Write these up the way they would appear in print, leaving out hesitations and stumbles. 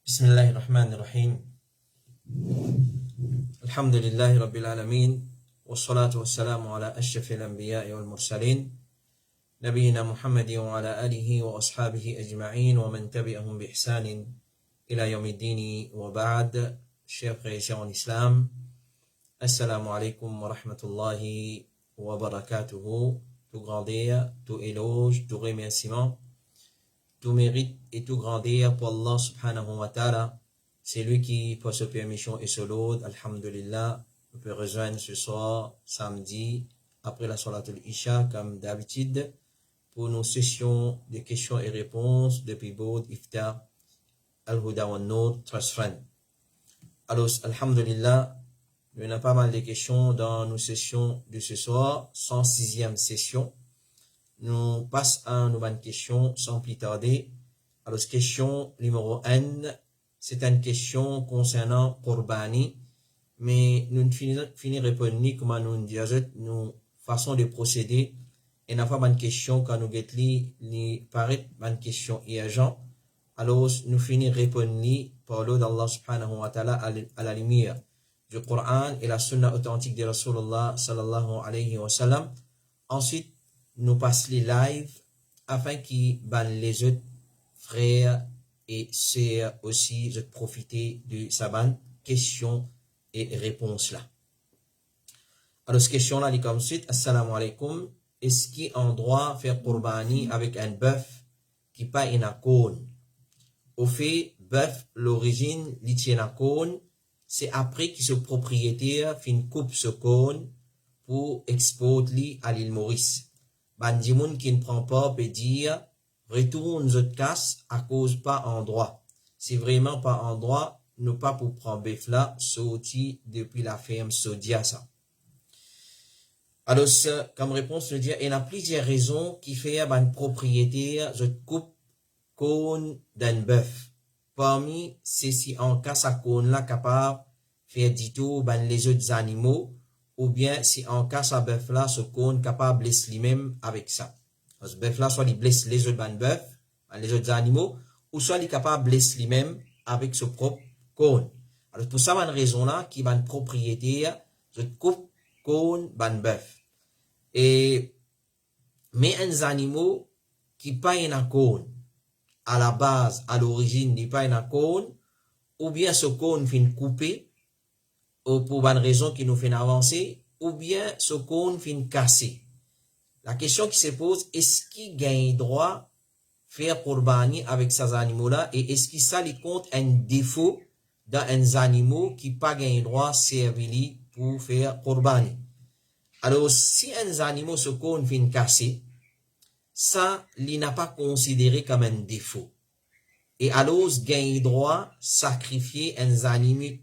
بسم الله الرحمن الرحيم الحمد لله رب العالمين والصلاة والسلام على أشرف الأنبياء والمرسلين نبينا محمد وعلى آله وأصحابه أجمعين ومن تبعهم بإحسان إلى يوم الدين وبعد. Chers frères et sœurs en islam, assalamu alaikum wa rahmatullahi wa barakatuhu. Tout grandeur, tout éloge, tout remerciement, tout mérite et tout grandeur pour Allah subhanahu wa ta'ala. C'est lui qui, pour sa permission et sa laude, alhamdulillah, on peut rejoindre ce soir, samedi, après la Salatul Isha, comme d'habitude, pour nos sessions de questions et réponses depuis Boud, Iftar, Al-Huda wa Nour, Trust Fund. Alors, alhamdulillah, il y en a pas mal de questions dans nos sessions de ce soir, 106e session. Nous passons à une nouvelle question sans plus tarder. Alors, question numéro 1, c'est une question concernant Qurbani, mais nous ne finirons pas ni comment nous disons, nous façon de procéder. Et n'a pas une question quand nous get li paraît une question urgente. Alors, nous finirons répondre par l'eau d'Allah subhanahu wa ta'ala à la lumière du Coran et la sunna authentique de Rasulullah sallallahu alayhi wa sallam. Ensuite, nous passons les lives afin qu'ils les autres frères et sœurs aussi de profiter de sa bonne question et réponse là. Alors, cette question-là dit comme suite, assalamu alaikum, est-ce qu'il y a un droit de faire Qurbani avec un bœuf qui pas une cône? Au fait, bœuf, l'origine, l'itien cône, c'est après que ce propriétaire fin coupe ce cône pour exporter à l'île Maurice. Bandimoun qui ne prend pas peut dire, retourne notre casse à cause pas en droit. C'est vraiment pas en droit, nous pas pour prendre bœuf là, sorti depuis la ferme Sodia ça. Alors, comme réponse, je dis, il y a plusieurs raisons qui fait un propriétaire, je coupe cône d'un bœuf. Parmi ceux-ci, en cas, sa cône là capable de faire du tout, les autres animaux, ou bien si en cas, sa bœuf là, ce cône capable de blesser lui-même avec ça. Ce bœuf là, soit il blesse les autres bœufs, les autres animaux, ou soit il est capable de blesser lui-même avec ce propre cône. Alors, pour ça, une raison là, qui va propriétaire, je coupe cône ban bœuf. Et, mais un animaux qui pas un cône, à la base, à l'origine, n'est pas un cône, ou bien ce cône fin coupé, ou pour une raison qui nous fait avancer, ou bien ce cône fin cassé. La question qui se pose, est-ce qu'il gagne droit faire Qurbani avec ces animaux-là, et est-ce qu'il ça lui compte un défaut dans un animal qui pas gagne droit servir pour faire Qurbani? Alors, si un animal ce cône fin cassé, ça, il n'a pas considéré comme un défaut. Et alors, gagne droit sacrifier un animal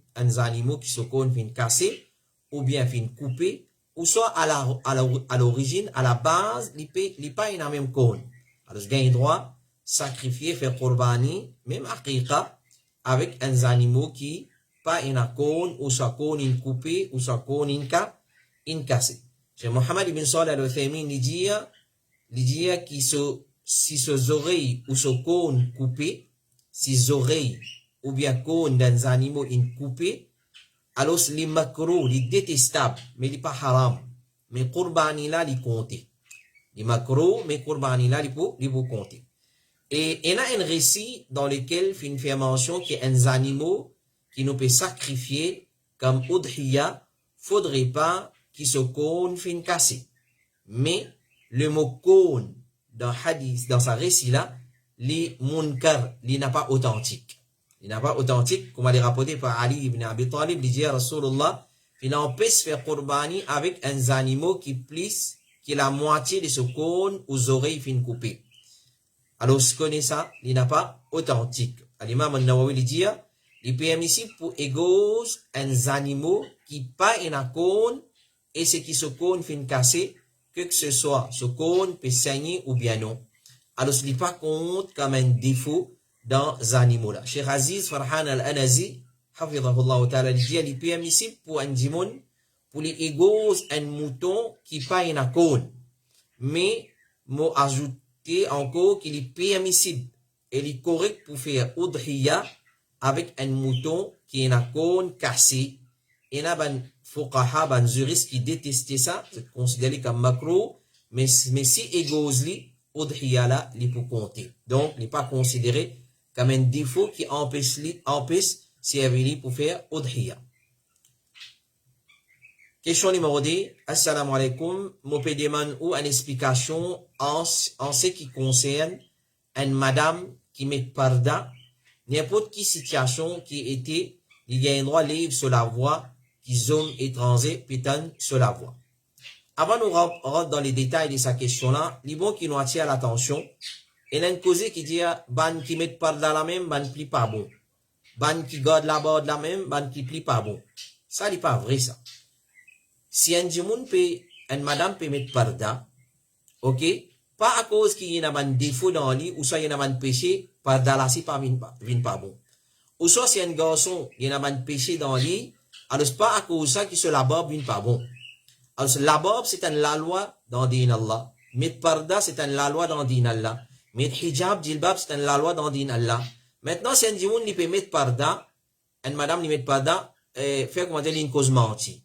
qui se cône fin cassé, ou bien fin coupé, ou soit à l'origine, à la base, il pas une même cône. Alors, gagne droit sacrifier, faire Qurbani, même aqiqa, avec un animal qui pas une cône, ou sa cône in coupé, ou sa cône in cassé. Cheikh Mohammed ibn Salih al-Uthaymin dit que si ses oreilles ou ce cône coupé, si oreilles ou bien cône d'un animal in coupé, alors les macros, les détestables, mais les pas haram, mais Qurbani là, les compter. Les macros, mais Qurbani là, les pour compter. Et il y a un récit dans lequel il fait mention qu'il y a un animal qui nous peut sacrifier comme udhiya, faudrait pas qu'il se cône fin cassé. Mais le mot cône dans hadith, dans sa récit là, les munkar, il n'a pas authentique. Il n'a pas authentique, comme elle est rapporté par Ali ibn Abi Talib, il dit à Rasulullah, il empêche faire Qurbani avec un animal qui plisse, qui est la moitié de ce cône aux oreilles fin coupées. Alors, ce qu'on est ça, il n'a pas authentique. L'imam al-Nawawi il dit, il est permissible pour égose un animal qui pas une cône, et ce qui se cône fin cassé, que ce soit ce cône peut saigner ou bien non. Alors, ce n'est pas compte comme un défaut dans les animaux là. Cheikh Aziz Farhan al-Anazi, hafidhahullah ta'ala, il dit, il est permissible pour un dimon, pour les égos, un mouton qui pas une cône. Mais, m'a ajouté encore qu'il est permissible, et il est correct pour faire udhiya avec un mouton qui est un cône cassé. Et là, ben, fuqaha, ben, juristes qui détestaient ça, c'est considéré comme macro, mais si égosli, udhiya là, il peut compter. Donc, il n'est pas considéré comme un défaut qui empêche servir pour faire udhiya. Question numéro 2. Assalamu alaikum. Moi, peux demander ou une explication en ce qui concerne une madame qui met parda, n'importe quelle situation qui était, il y a un droit libre sur la voie, qui hommes étrangers pétane sur la voie. Avant de rentrer dans les détails de sa question-là, il est bon qui nous attire l'attention. Il y a une cause qui dit, ban qui met parda la même, ban pli pas bon. Ban qui garde la bord la même, ban qui pli pas bon. Ça n'est pas vrai, ça. Si un djimoun peut, une madame peut mettre parda, ok, pas à cause qu'il y a un défaut dans le lit, ou soit il y a un péché, parda là, c'est pas bon. Ou soit si un garçon, il y a un péché dans le lit, alors c'est pas à cause de ça que ce labab vient pas bon. Alors labab, c'est la loi dans din Allah. Mettre parda, c'est la loi dans din Allah. Mettre hijab, jilbab, c'est la loi dans din Allah. Maintenant, si un djimoun, il peut mettre parda, une madame, il met parda, faire comment dire, une cause mentie.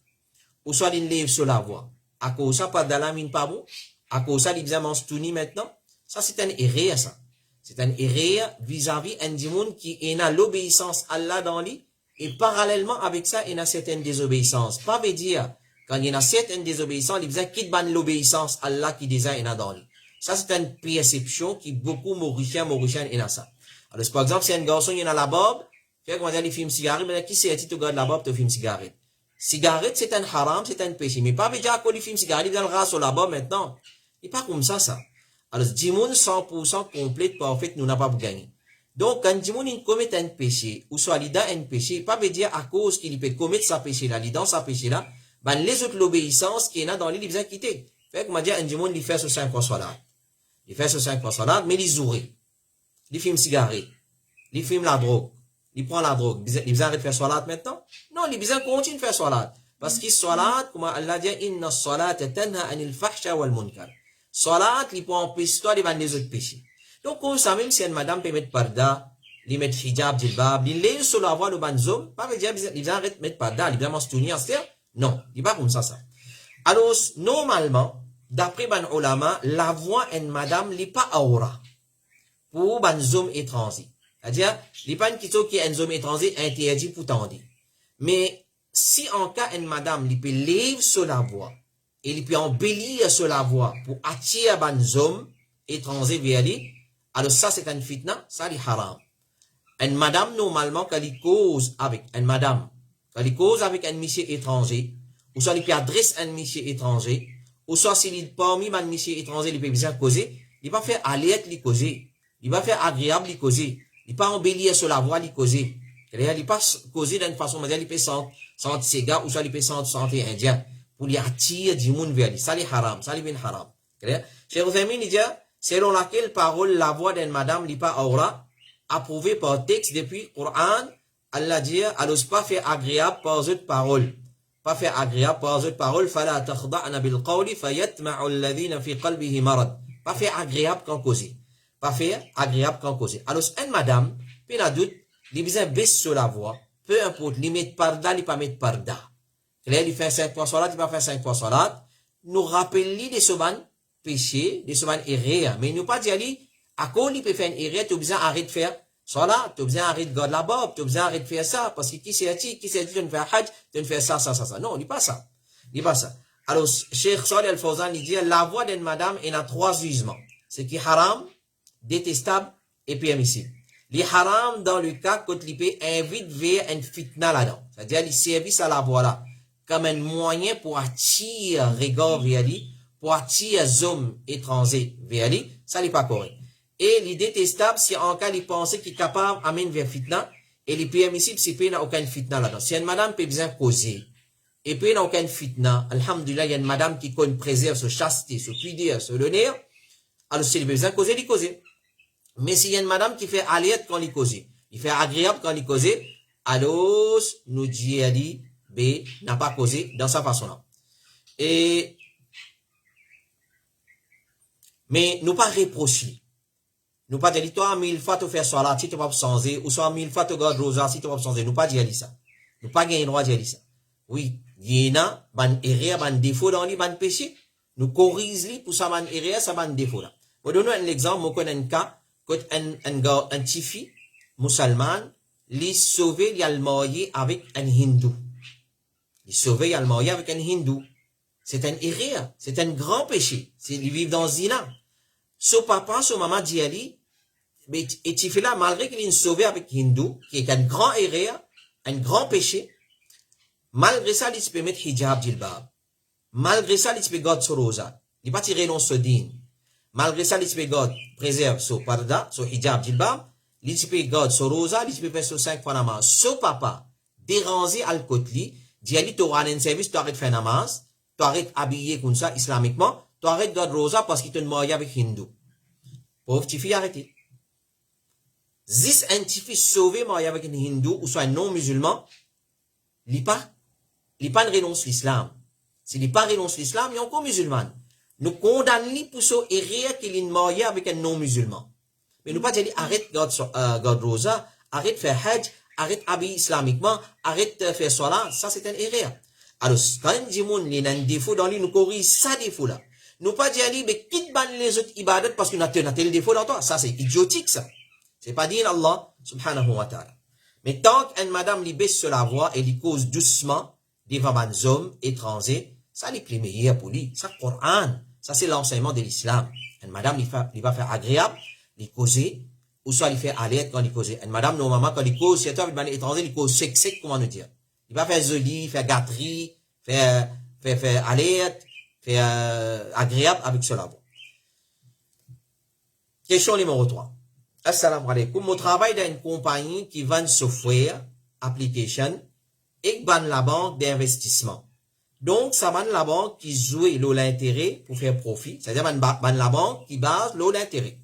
Ou soit il lève sur la voie. À cause ça, pas d'alamine pas bon. À cause ça, il vient menstouni maintenant. Ça, c'est un erreur, ça. C'est un erreur vis-à-vis un djimoun qui est à l'obéissance à Allah dans lui. Et parallèlement avec ça, il y a certaines désobéissances. Pas veut dire, quand il y a certaines désobéissances, il vient quitte ban l'obéissance à Allah qui déjà est dans lui. Ça, c'est une perception qui beaucoup mauriciens est ça. Alors, par exemple, si un garçon, il y a la barbe, fait qu'on va dire, il fume cigarette, mais qui c'est, si tu regardes la barbe, tu fumes cigarette. Cigarette, c'est un haram, c'est un péché. Mais pas veut dire qu'on fume cigarette, il vient le ras sur la barbe maintenant. Il n'est pas comme ça, ça. Alors, dimoun 100% complète, parfait, nous n'a pas gagné. Donc, quand dimoun commet un péché, ou soit il a un péché, pas veut dire à cause qu'il peut commettre sa péché-là, il dans sa péché-là, ben, les autres l'obéissance qui est là dans l'île, il vient quitter. Fait que, m'a dit, un dimoun, il fait sur 5 fois salat. Il fait sur 5 fois salat, mais il zourit. Il fume cigarette. Il fume la drogue. Il prend la drogue. Il vient arrêter de faire salat maintenant? Non, il vient continuer de faire salat. Parce que salat, comme Allah dit, inna salat tanha anil fahsha wal munkar. Salat, il peut empêcher toi de vendre les autres péchés. Donc, comme ça, même si une madame peut mettre parda, il met hijab, jilbab, il lève sur la voie de banzom, pas veut dire, il vient arrêter de mettre parda, il vient menstouni en terre. Non, il n'est pas comme ça, ça. Alors, normalement, d'après ban ulama, la voix d'une madame n'est pas aura. Pour ban homme étranger. C'est-à-dire, il n'y a pas une question qui est un homme étranger interdit pour tendre. Mais, si en cas une madame, il peut lever sur la voie, et il peut embellir sur la voie pour attirer ban homme étranger vers lui, alors ça c'est une fitna, ça c'est haram. Une madame, normalement, quand il cause avec une madame, quand il cause avec un monsieur étranger, ou soit il peut adresser un monsieur étranger, ou soit s'il est parmi un monsieur étranger, il peut bien causer, il va faire alerte, il causer. Il va faire agréable, il causer. Il va embellir sur la voie, il causer. Il va pas causer d'une façon, il peut sentir ses gars, ou soit il peut sentir indien, pour lui attirer du monde vers lui. Ça c'est haram, ça c'est bien haram. Cheikh Othaymin, il dit, selon laquelle parole la voix d'une madame n'est pas aura, approuvée par texte depuis Coran, Allah dit, alors pas faire agréable par autres paroles. Pas faire agréable par autres paroles, fala takhda'na bil qawli fayatma'u alladhina fi qalbihi marad. Pas faire agréable quand causer. Pas faire agréable quand causer. Alors, une madame, puis la doute, il besoin baisse sur la voix, peu importe, il met parda, il pas mettre parda. Il fait 5 fois salat, il va faire 5 fois salat. Nous rappelons des sobanes péchés, des sobanes erreurs. Mais nous pas dire, à quoi il peut faire une erreur, tu as besoin d'arrêter de faire salat, tu as besoin d'arrêter de garder la barbe, tu as besoin d'arrêter de faire ça, parce que qui s'est dit, de faire hajj, de faire ça. Non, il n'est pas ça. Il n'est pas ça. Alors, Cheikh Salih Al-Fawzan, il dit, la voix d'une madame, il a 3 jugements. Ce qui est haram, détestable et permissible. Les haram, dans le cas, quand il peut invite vers une fitna là-dedans. C'est-à-dire, il service à la voix là, comme un moyen pour attirer regard vers lui, pour attirer les hommes étrangers vers lui, ça n'est pas correct. Et les détestables, si en cas, il pense qu'il est capable d'amener vers fitna, et les permissibles, c'est qu'il n'y a aucune fitna là-dedans. Si une madame peut bien causer, et puis il n'y a aucune fitna, alhamdulillah, il y a une madame qui connaît préserve ce chasteté, ce pudeur, ce l'honneur, alors s'il peut bien causer, il cause. Mais s'il y a une madame qui fait alerte quand il cause, il fait agréable quand il cause, alors, nous dit, B n'a pas causé dans sa façon-là. Mais nous pas reprocher. Nous pas dire, toi, 1000 fois, tu fais salat, si tu vas changer, ou soit 1000 fois, tu gardes rosa, si tu vas changer. Nous pas dire ça. Nous pas gagner droit de dire ça. Oui, il y a ban erreur, ban défaut dans les ban péché. Nous corrigeons pour ça ban erreur, ça ban défaut là. Pour donner un exemple, moi connais un cas, quand un tifi musulman, il sauvé, il a le marié avec un hindou. Il sauvé, il a le marié avec un hindou. C'est un erreur, c'est un grand péché. C'est ils vivent dans zina. Son papa, son maman dit ali, mais et tifi là, malgré qu'il est sauvé avec hindou, qui est un grand erreur, un grand péché, malgré ça, il peut mettre hijab jilbab. Malgré ça, il peut garder son rosa. Il pas tirer non ce din. Malgré ça, il peut garder, préserve son parda, son hijab jilbab. Il peut garder son rosa, il peut faire son 5 fois namaz. Son papa, dérangé al kotli, dit ali, tu auras un service, tu arrêtes faire namaz, tu arrêtes habiller comme ça, islamiquement, tu arrêtes garder rosa parce qu'il te marié avec hindou. Pauvre petit fille, arrêtez. Zis un petit fille sauvé marié avec un hindou, ou soit un non-musulman, il pas renonce l'islam. S'il n'est pas renonce l'islam, il est encore musulman. Nous condamnons pour ce erreur qu'il est marié avec un non-musulman. Mais nous pas dire, arrête garde rosa, arrête faire hajj, arrête habiller islamiquement, arrête faire salat. Ça, c'est un erreur. Alors, quand on dit qu'il y a un défaut dans lui, nous corrige ça défaut là. Nous pas dire, mais quitte les autres ibadats parce qu'on a tel défaut dans toi. Ça, c'est idiotique, ça. C'est pas dire Allah, subhanahu wa ta'ala. Mais tant qu'une madame lui baisse sur la voix et lui cause doucement devant des hommes étrangers, ça n'est plus meilleur pour lui. Ça, Coran. Ça, c'est l'enseignement de l'islam. Une madame lui va faire agréable, lui causer, ou soit lui faire alerte quand il cause. Une madame, normalement, quand il cause, c'est toi, avec des étrangers, il cause sec, comment nous dire. Il va faire joli, faire gâterie, faire alerte, faire agréable avec cela. Question numéro 3. Assalamu alaikum. Mon travail dans une compagnie qui vend software, application, et ban la banque d'investissement. Donc, ça ban la banque qui joue l'intérêt pour faire profit. C'est-à-dire, ban la banque qui base l'intérêt.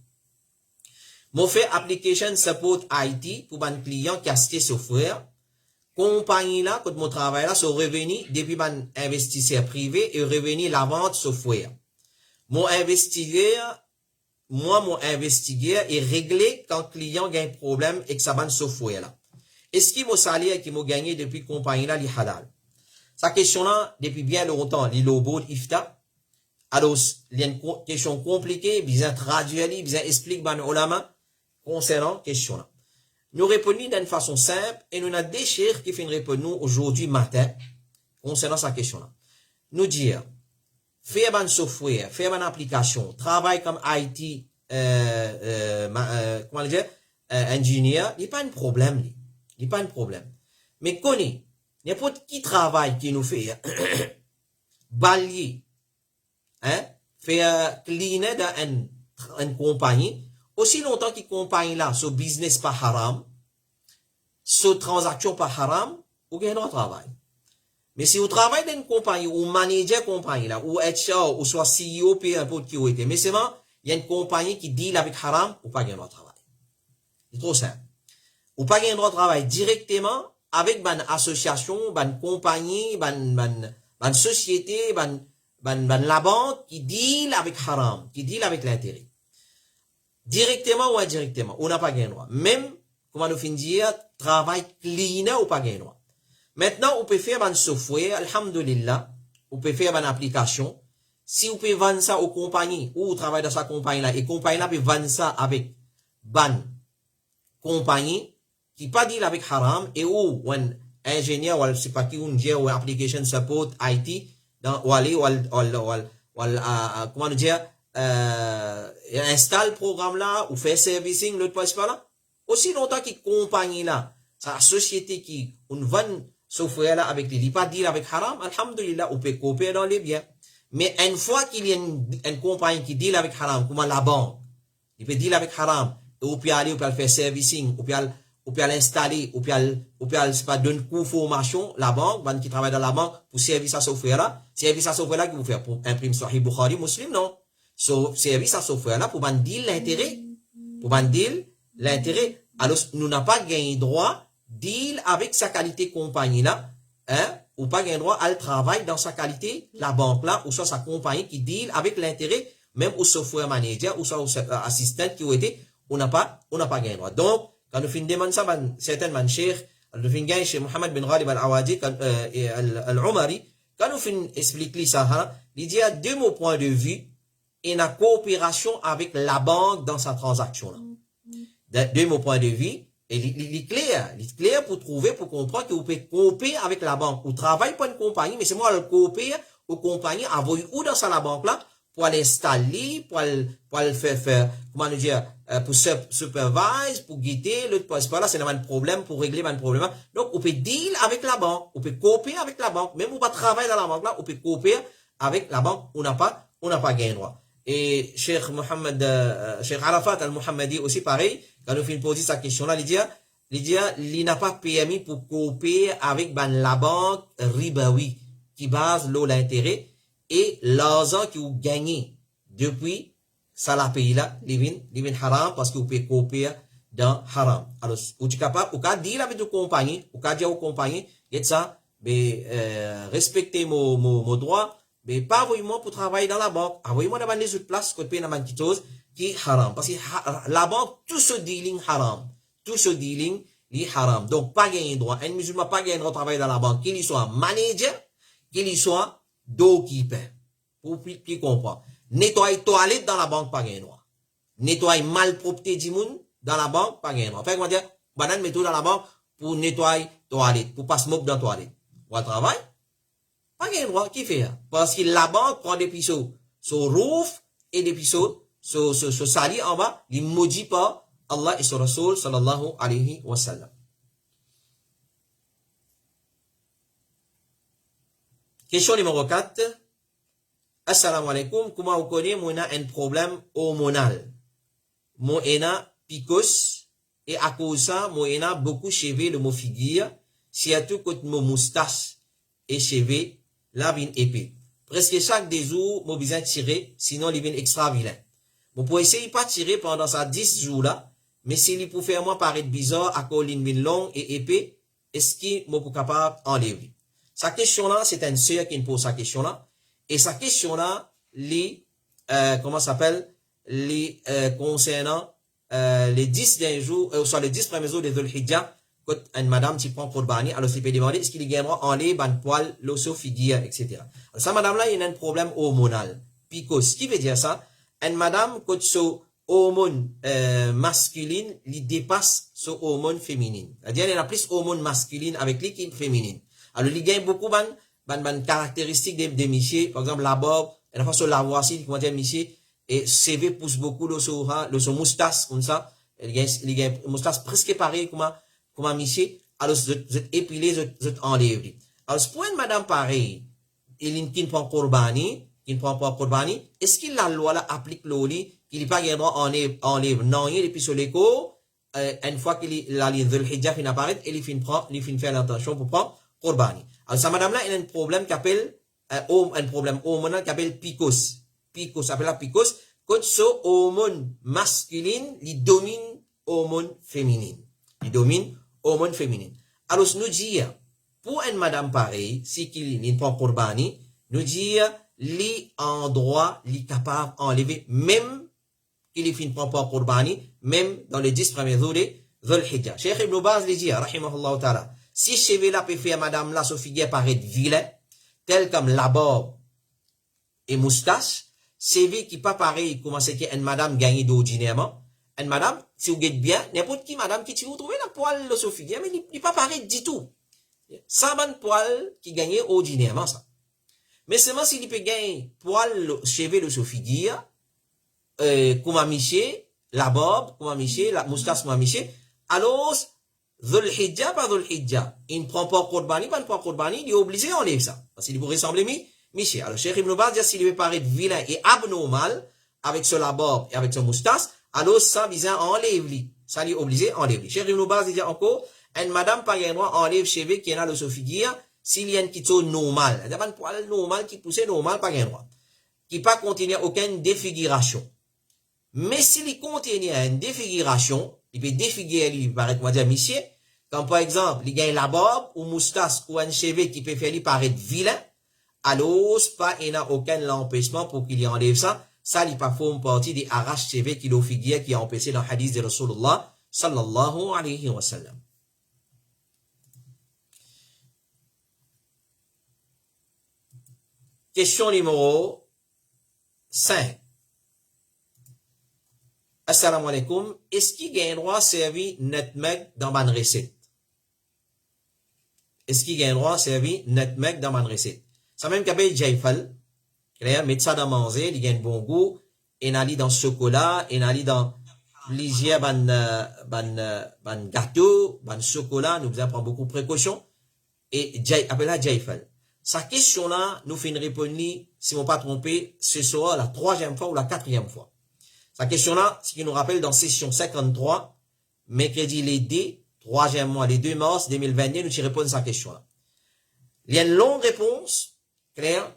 Mon fait application support IT pour ban client qui a acheté software. Compagnie là, quand mon travail là, sont revenus depuis ban investisseur privé et revenu la vente software. Mon investisseur est réglé quand client gagne problème et que ça ban software là. Est-ce qu'il m'a salaire qui m'a gagné depuis compagnie là, li halal? Sa question là, depuis bien longtemps, li lobo ifta. Alors, il y a une question compliquée, bien traduire, bien expliquer ban ulama concernant question là. Nous répondons d'une façon simple et nous avons des chers qui viennent répondre nous aujourd'hui matin concernant sa question là. Nous dire, faire ban software, faire ban application, travail comme IT, comment dire, ingénieur, il n'y a pas un problème, il n'y a pas un problème. Mais connaît, n'importe qui travail qui nous fait, balayer, faire cleaner dans une compagnie, aussi longtemps que compagnie là, ce business pas haram, ce transaction pas haram, ou gagnez un travail. Mais si vous travaillez dans une compagnie, ou manager compagnie là, ou HR, ou soit CEO, peu importe qui vous êtes, mais c'est bon, il y a une compagnie qui deal avec haram, ou pas gagner un travail. C'est trop simple. Ou pas gagner un travail directement avec une association, une compagnie, une société, la banque qui deal avec haram, qui deal avec l'intérêt. Directement ou indirectement, on n'a pas gagné droit. Même, comment nous finir, travail cleaner ou pas gagné droit. Maintenant, on peut faire un software, alhamdulillah, on peut faire une application. Si on peut vendre ça aux compagnies, ou on travaille dans sa compagnie là, et compagnie là peut vendre ça avec ban compagnie, qui pas deal avec haram, et ou un ingénieur, ou c'est pas qui on dit, ou application support, IT, dans, ou aller, comment nous dire, installe le programme là, ou fait servicing, l'autre pas là. Aussi longtemps que compagnie là, sa société qui, on vend software là avec les, pas dire avec haram, alhamdulillah, on peut copier dans les biens. Mais une fois qu'il y a une compagnie qui deal avec haram, comme la banque, il peut deal avec haram, et on peut aller, on peut faire servicing, on peut l'installer, on peut c'est pas donner coup formation, la banque, qui travaille dans la banque, pour servir sa software là, service à software là, qui vous fait pour imprimer Sahih Bukhari, Muslim, non. Service à software là, pour ban deal l'intérêt, alors, nous n'avons pas gagné droit deal avec sa qualité compagnie là, ou pas gagné droit à le travail dans sa qualité, la banque là, ou soit sa compagnie qui deal avec l'intérêt, même au software manager, ou soit au assistant qui ont été, on n'a pas gagné droit. Donc, quand nous finissons demander ça, certains man cheikh, nous finissons chez Mohamed bin Ghalib al-Awadi, al-Umari, quand nous finissons expliquer ça, il y a deux mots point de vue et la coopération avec la banque dans sa transaction là. Deux mots point de vue, et il est clair pour trouver, pour comprendre que vous pouvez coopérer avec la banque. Vous travaillez pour une compagnie, mais c'est moi le coopérer aux compagnies, envoyer où dans ça la banque là, pour l'installer, pour le faire, comment nous dire, pour supervise, pour guider, l'autre c'est pas là, c'est un problème, pour régler un problème. Donc, on peut deal avec la banque, on peut coopérer avec la banque, même on pas travailler dans la banque là, on peut coopérer avec la banque, on n'a pas gagné droit. Et Cheikh Arafat al-Muhammadi aussi pareil, quand nous finissons poser sa question là, il n'a pas permis pour coopérer avec la banque ribawi, qui base l'intérêt, et l'argent que vous gagnez depuis ça la pays là, livin haram, parce que vous pouvez coopérer dans haram. Alors, vous êtes capable, vous pouvez dire avec vos compagnies, vous pouvez dire aux compagnies, et ça, respectez mon droit, mais pas envoyez-moi pour travailler dans la banque, envoyez-moi dans les autres places, que vous payez dans une chose qui est haram. Parce que la banque, tout ce dealing haram, tout ce dealing est haram. Donc, pas gagner droit. Un musulman pas gagner droit de travailler dans la banque, qu'il y soit manager, qu'il y soit doorkeeper. Pour qui comprend. Nettoyer toilette dans la banque, pas gagner droit. Nettoyer malpropreté du monde dans la banque, pas gagner droit. Fait comment dire, banane méthode dans la banque pour nettoyer toilette, pour pas smoke dans la toilette. Ou à travail, pas gagner droit, qui fait? Parce que la banque prend des pisseaux sur roof et des pisseaux sur sali en bas, il maudit pas Allah et son Rasoul sallallahu alayhi wa sallam. Question numéro 4. Assalamu alaikum. Comment vous connaissez, moi, un problème hormonal? Moi, picos, et à cause de ça, moi, beaucoup cheveux de mon figure, surtout quand mon moustache et cheveux, là, vient épais. Presque chaque des jours, moi, besoin tirer, sinon, il vient extra vilain. Bon, pour essayer pas tirer pendant ça 10 jours là, mais s'il pour faire moi paraître bizarre, à cause d'une vient long et épais, est-ce qu'il moi pour capable enlever? Sa question là, c'est une sœur qui me pose sa question là. Et sa question là, comment s'appelle, concernant, les 10 derniers jours, soit les 10 premiers jours de Dhul Hijjah, quand une madame qui prend Qurbani, alors il peut demander, est-ce qu'il gagnera enlever un poil, l'ossophigia, etc. Alors, ça madame là, il y a un problème hormonal. Picos, ce qui veut dire ça, une madame, quand son hormone, masculine, il dépasse son hormone féminine. C'est-à-dire, il a plus hormone masculine avec l'équipe féminine. Alors, il gagne beaucoup de caractéristiques des michiers, par exemple, la barbe, la façon de la voici, comment dire, michier, et CV pousse beaucoup le son moustache, comme ça, il gagne moustache presque pareil, comme un michier, alors, vous êtes épilé, vous êtes enlevé. Alors, pour une madame pareille, qui ne prend Qurbani, qui ne prend pas Qurbani, est-ce que la loi là applique l'oli, qu'il n'est pas gagné enlève, non, il est puis sur l'écho, une fois qu'il a les Dhul Hijjah fin apparaît, il fin faire l'intention pour prendre Qurbani. Alors, ça, madame là, il a un problème qui appelle, un problème hormonal qui appelle PCOS. PCOS, appelle la PCOS, quand ce hormone masculine, il domine hormone féminine. Il domine hormone féminine. Alors, nous dire, pour une madame pareille, si qu'il prend Qurbani, nous dire, li en droit, li capable enlever, même qu'il ne prend pas Qurbani, même dans les 10 premiers jours de Dhul Hijjah. Cheikh Ibn Baz lui dit, rahimahullah ta'ala, si cheveux là peut faire madame là, son figure paraît vilain, tel comme la barbe et moustache, cheveux qui pas pareil, comment c'est qu'une madame gagne d'ordinairement, une madame, si vous gagnez bien, n'importe qui madame qui vous trouvez la poil de son figure, mais il pas pareil du tout. Ça va poil qui gagne ordinairement ça. Mais seulement s'il peut gagner poil cheveux de son figure, comme un miché, la barbe, comme un miché, la moustache comme un miché, alors, Dhul Hijjah, pas Dhul Hijjah. Il ne prend pas Qurbani, pas ne prend Qurbani, il est obligé d'enlever ça. Parce qu'il pourrait ressembler miché. Alors, Cheikh Ibn Baz dit, s'il veut paraître vilain et abnormal, avec ce la barbe et avec ce moustache, alors ça, vise à enlever. Ça, il est obligé d'enlever. Cheikh Ibn Baz dit encore, une madame, par exemple, enlève cheveux qui est là, le sophigia, s'il y a une kitso normal. Il y a un poil normal qui pousse normal, pas gain droit. Qui pas contenir aucune défiguration. Mais s'il contient une défiguration, il peut défigurer, il paraît, on va dire, monsieur, comme par exemple, il gagne la barbe, ou moustache, ou un cheveu qui peut faire lui paraître vilain, alors, pas, il n'a aucun empêchement pour qu'il y enlève ça. ça n'est pas forme partie des arraches CV qui l'ont figure qui a empêché dans le hadith de Rasulullah sallallahu alayhi wa sallam. Question numéro 5. Assalamu alaikum. Est-ce qu'il y a un droit à servir netmeg dans ma recette? Est-ce qu'il y a un droit à servir netmeg dans ma recette? Ça même qu'après jaifal, mettre ça dans manger, il y a un bon goût, et n'allie dans chocolat, et n'allie dans plusieurs ban gâteau, ban chocolat, nous devons prendre beaucoup de précautions, et après la jaifal. Sa question là, nous fait une réponse, si on ne pas trompé, ce sera la 3e fois ou la 4e fois. Sa question là, ce qui nous rappelle dans session 53, mercredi les D, 3e mois, les 2 mars 2022, nous y répondons à sa question là. Il y a une longue réponse, claire,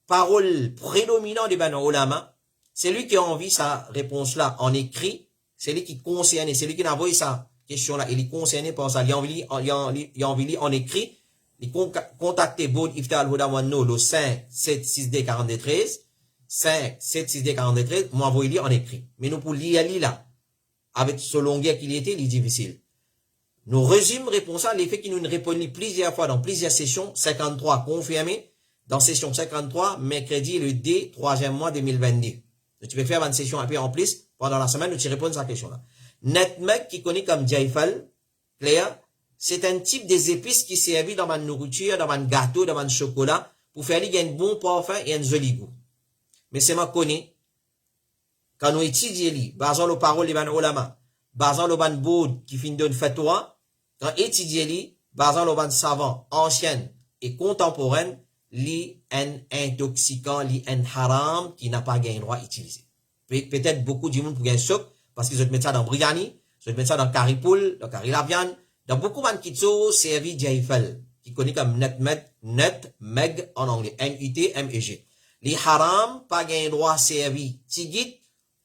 parole prédominante de Banu Ulama, c'est lui qui a envie sa réponse là en écrit, c'est lui qui concerne, c'est lui qui a envoyé sa question là, il est concerné par ça, il a envie en écrit, il contacte Boud Iftar al-Huda Wanno le 5 7 6 D 4213 5 7 6 D 4213 moi envoyé en écrit. Mais nous pour lire là avec ce longueur qu'il était, il est difficile. Nous résumons réponse à l'effet qui nous répondit plusieurs fois dans plusieurs sessions 53 confirmé dans session 53 mercredi le D 3e mois 2022. Donc, tu peux faire une session après en plus pendant la semaine où tu réponds à cette question là. Netmeg qui connaît comme jaifal clair. C'est un type des épices qui servent dans ma nourriture, dans mon gâteau, dans mon chocolat, pour faire un bon parfum et un joli goût. Mais c'est ma connaît, quand nous étudions les, basant les paroles de Banu Ulama, basant le ban boud qui finit d'une fatwa, quand étudions les, basant le ban savant, ancien et contemporain, li un intoxicant, li un haram qui n'a pas gagné droit à utiliser. Peut-être beaucoup de monde pour gagner choc, parce qu'ils ont mis ça dans biryani, ils ont mis ça dans curry poule, dans curry la viande. Dans beaucoup de kitso servi jaifal, qui connaît comme netmeg en anglais, N-U-T-M-E-G. Les haram, pas gain droit servi tigit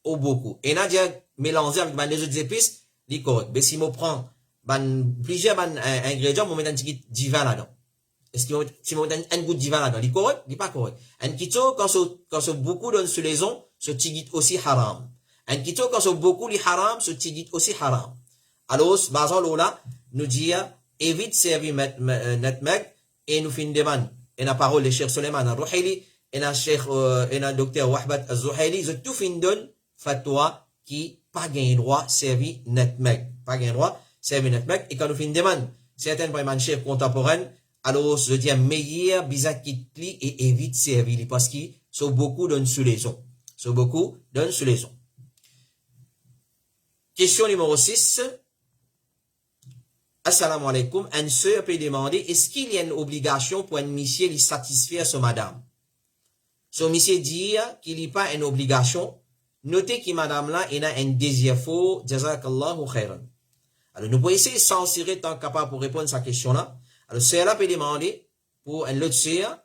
ou beaucoup. Et n'a déjà mélangé avec les autres épices, les correct. Mais si on prend plusieurs ingrédients, on met un tigit divin là-dedans. Est-ce que si on met un goût divin là-dedans, il est correct? Il n'est pas correct. Un kitso, quand c'est beaucoup de solaison, ce tigit aussi haram. Un kitso, quand c'est beaucoup les haram, ce tigit aussi haram. Alors, basant là, nous dire, évite servir netmeg, et nous fin demande, et la parole de Cheikh Suleiman al-Ruhaili, et la docteur Wahbat al-Zuhaili, ils ont tout fin donne, fatwa, qui pas gain droit servir netmeg. Pas gain droit servir netmeg, et quand nous fin demande, certaines vraiment chefs contemporaines, alors, je dis, meilleur bizarre qui plie et évite servir, parce qu'ils sont beaucoup d'une sous-leçon. Sont beaucoup d'une sous-leçon. Question numéro 6. Assalamu alaikum. Un sœur peut demander, est-ce qu'il y a une obligation pour un monsieur de satisfaire son madame? Son monsieur dit qu'il n'y a pas une obligation. Notez que madame là, il a un désir faux. Jazakallahu khairan. Alors, nous pouvons essayer de censurer tant capable pour répondre à cette question-là. Alors, sœur là peut demander pour un autre sœur,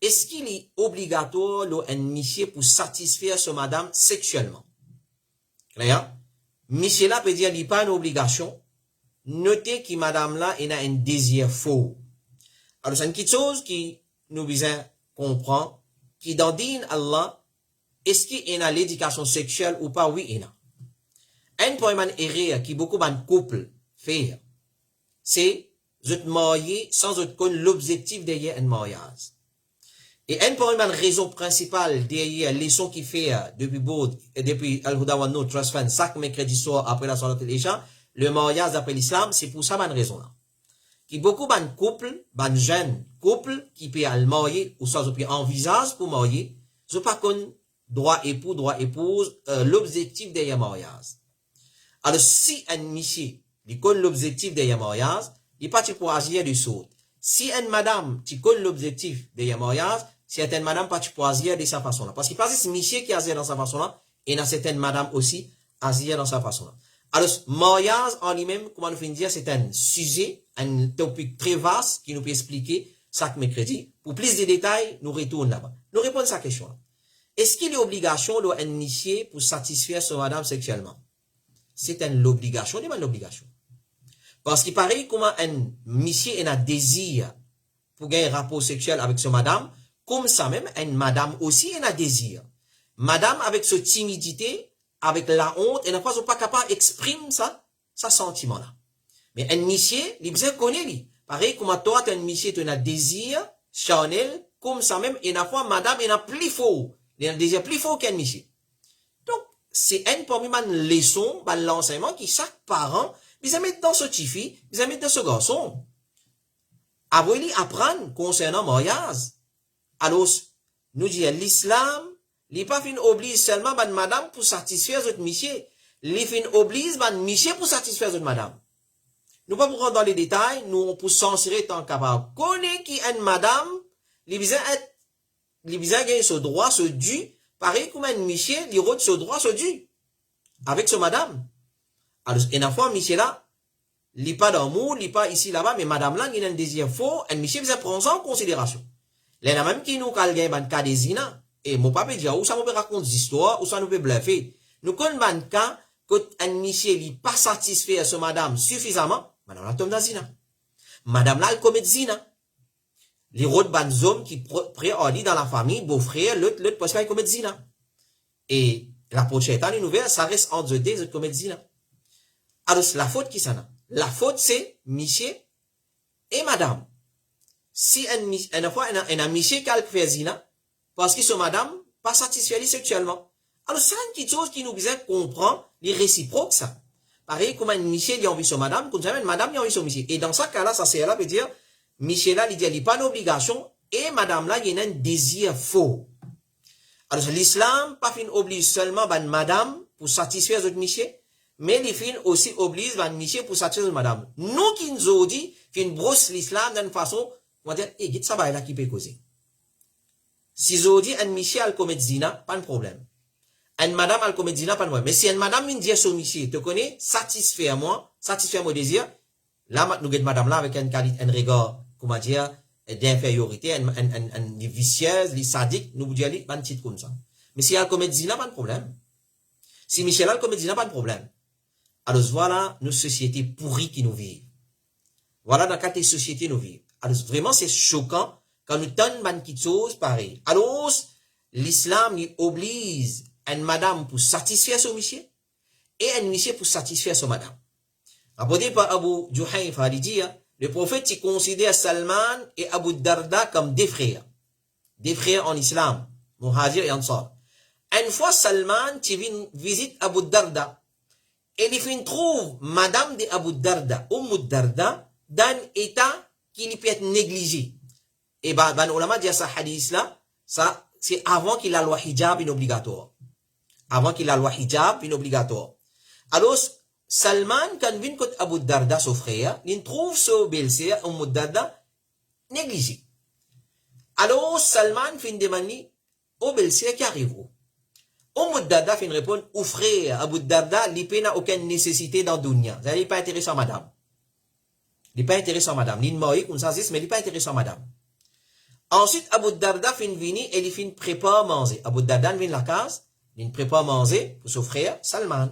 est-ce qu'il est obligatoire un monsieur pour satisfaire son madame sexuellement? Clair? Monsieur là peut dire qu'il n'y a pas une obligation. Notez que madame là, il a un désir faux. Alors, c'est une petite chose qui nous besoin comprendre, qui dans din Allah, est-ce qu'il a l'éducation sexuelle ou pas? Oui, il a. Un point erreur qui beaucoup de couples fait, c'est de marier sans connaître l'objectif derrière un mariage. Et un point raison principale derrière les leçons qu'il fait depuis Al-Huda Wanno Trust Fund, chaque mercredi soir après la soirée de l'Isha, le mariage d'après l'islam, c'est pour ça, bonne raison là. Qui beaucoup de couples, de jeunes couples, qui peuvent marier, ou soit qui envisagent pour marier, je pas qu'on droit époux, droit épouse, l'objectif derrière mariage. Alors, si un monsieur, il connaît l'objectif derrière mariage, il pas pour agir du saut. Si une madame, tu connais l'objectif derrière mariage, certaines madame pas pour agir de sa façon là. Parce qu'il passe ce monsieur qui agit dans sa façon là, et il y a certaines madame aussi agir dans sa façon là. Alors, mariage en lui-même, comment nous finir dire, c'est un sujet, un topic très vaste qui nous peut expliquer chaque mercredi. Pour plus de détails, nous retournons là-bas. Nous répondons à cette question-là. Est-ce qu'il est obligation d'initier pour satisfaire son madame sexuellement? C'est une obligation, c'est une obligation. Parce qu'il paraît comment un monsieur a un désir pour gagner un rapport sexuel avec son madame, comme ça même, une madame aussi a un désir. Madame, avec sa timidité, avec la honte, et n'a pas pas capable d'exprimer ça, sa sentiment-là. Mais un monsieur, il bien connaît, lui. Pareil, comme toi, tu as un monsieur, tu as un désir charnel, comme ça même, et n'a pas madame, il a plus fort. Il a un désir plus fort qu'un monsieur. Donc, c'est un parmi les leçons, l'enseignement qui chaque parent, ils mettent dans ce petit fille, ils mettent dans ce garçon. Après, ils apprennent concernant le mariage. Alors, nous disons, l'islam, il n'est pas fin oblige seulement madame pour satisfaire votre monsieur. Il fin oblige monsieur pour satisfaire votre madame. Nous ne pouvons pas rentrer dans les détails, nous pour censurer tant capable. Connaît qui est une madame, il besoin gagner ce droit, ce dû, pareil comme un monsieur, il a ce droit, ce dû. Avec ce madame. Alors, une fois, monsieur là, il n'est pas d'amour, il n'est pas ici, là-bas, mais madame là, il a un désir fort, un monsieur besoin prendre ça en considération. Il y a même qui nous calme un cas de zina, et mon papa dit, où ça nous peut raconter des histoires, où ça nous peut bluffer. Nous connaissons un cas, que un monsieur n'est pas satisfait à ce madame suffisamment, madame là tombe dans zina. Madame là, elle commet zina. Les autres hommes qui préordent dans la famille, beau-frère, l'autre, parce qu'il commet zina. Et la prochaine année nouvelle, ça reste entre deux, ils commettent zina. Alors, la faute qui s'en a? La faute, c'est monsieur et madame. Si une fois, un monsieur qui a fait zina, parce que ce madame, pas satisfait sexuellement. Alors, c'est une petite chose qui nous besoin comprendre les réciproques, ça. Pareil, comme un monsieur, il a envie sur madame, comme ça, madame, il a envie sur monsieur. Et dans ce cas-là, ça c'est là, veut dire, monsieur là, il dit, il n'y a pas d'obligation, et madame là, il y a un désir faux. Alors, l'islam, pas fin oblige seulement, madame, pour satisfaire votre monsieur, mais les filles aussi obligent monsieur pour satisfaire madame. Nous qui nous avons dit, fin brosse l'islam d'une façon, on va dire, eh, ça va là qui peut causer. Si vous dit, un monsieur a commis zina, pas de problème. Un madame a commis zina, pas de problème. Mais si un madame me dit à son monsieur, te connais, satisfait mon désir, là, nous avons madame là avec un regard, comment dire, d'infériorité, une vicieuse, les sadique, nous vous disons, un titre comme ça. Mais si elle commet zina, pas de problème. Si Michel a commis zina, pas de problème. Alors voilà nos sociétés pourries qui nous vivent. Voilà dans quelle société nous vivons. Alors vraiment c'est choquant quand nous donnons une petite chose pareille. Alors l'islam il oblige une madame pour satisfaire son monsieur et un monsieur pour satisfaire son madame. Rapporté par Abu Juhayfa il dit le prophète il considère Salman et Abu Darda comme des frères en islam, Muhajir et Ansar. Une fois Salman qui vient visiter Abu Darda et il trouve madame de Abu Darda, Darda, dans un état qui peut être négligé. Et ben, ulama dit ça hadith là, ça, c'est avant qu'il a le hijab inobligatoire. Avant qu'il a le hijab inobligatoire. Alors, Salman, quand vient côté Abu Darda, son frère, il trouve ce belle-sœur, Darda, négligé. Alors, Salman fin demander au belle-sœur qui arrive. Darda fin répondre au frère Abu Darda, il n'a aucune nécessité dans le dunya. Il n'est pas intéressant, madame. Il n'est pas intéressant, madame. Il est mort, comme ça, mais il n'est pas intéressant, madame. Ensuite, Abu Darda fin vini et il fin prépare à manger. Abu Darda vient la case, il prépare à manger pour son frère Salman.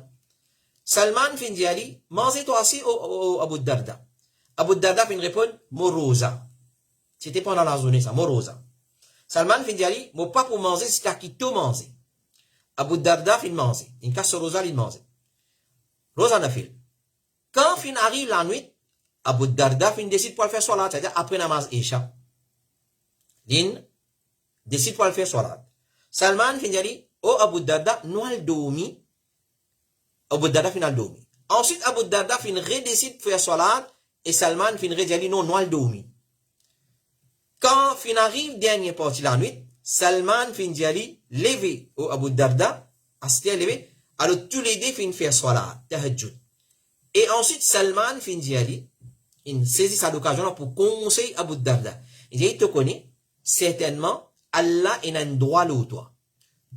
Salman fin dit Ali, mangez toi aussi au Abu Darda. Abu Darda fin répond, morosa. C'était pendant la journée, ça, morosa. Salman fin dit Ali, mon pas pour manger, c'est qu'à qui tout manger. Abu Darda fin manger. Il casse rosa, il mange. Rosa n'a fait. Quand fin arrive la nuit, Abu Darda fin décide pour le faire salat, c'est-à-dire après namaz Isha. Il décide pour le faire salat. Salman fin dit, oh Abu Darda, nous al dormi. Abu Darda fin al dormi. Ensuite, Abu Darda fin redécide pour faire salat, et Salman fin redécide, non, nous al dormi. Quand fin arrive dernière partie la nuit, Salman fin dit, levé au Abu Darda, asté levé, alors tous les deux fin faire salat, tahajjud. Et ensuite, Salman fin dit, il saisit cette occasion pour conseiller Abu Darda. Il dit, il te connaît, certainement, Allah est un droit l'autre toi.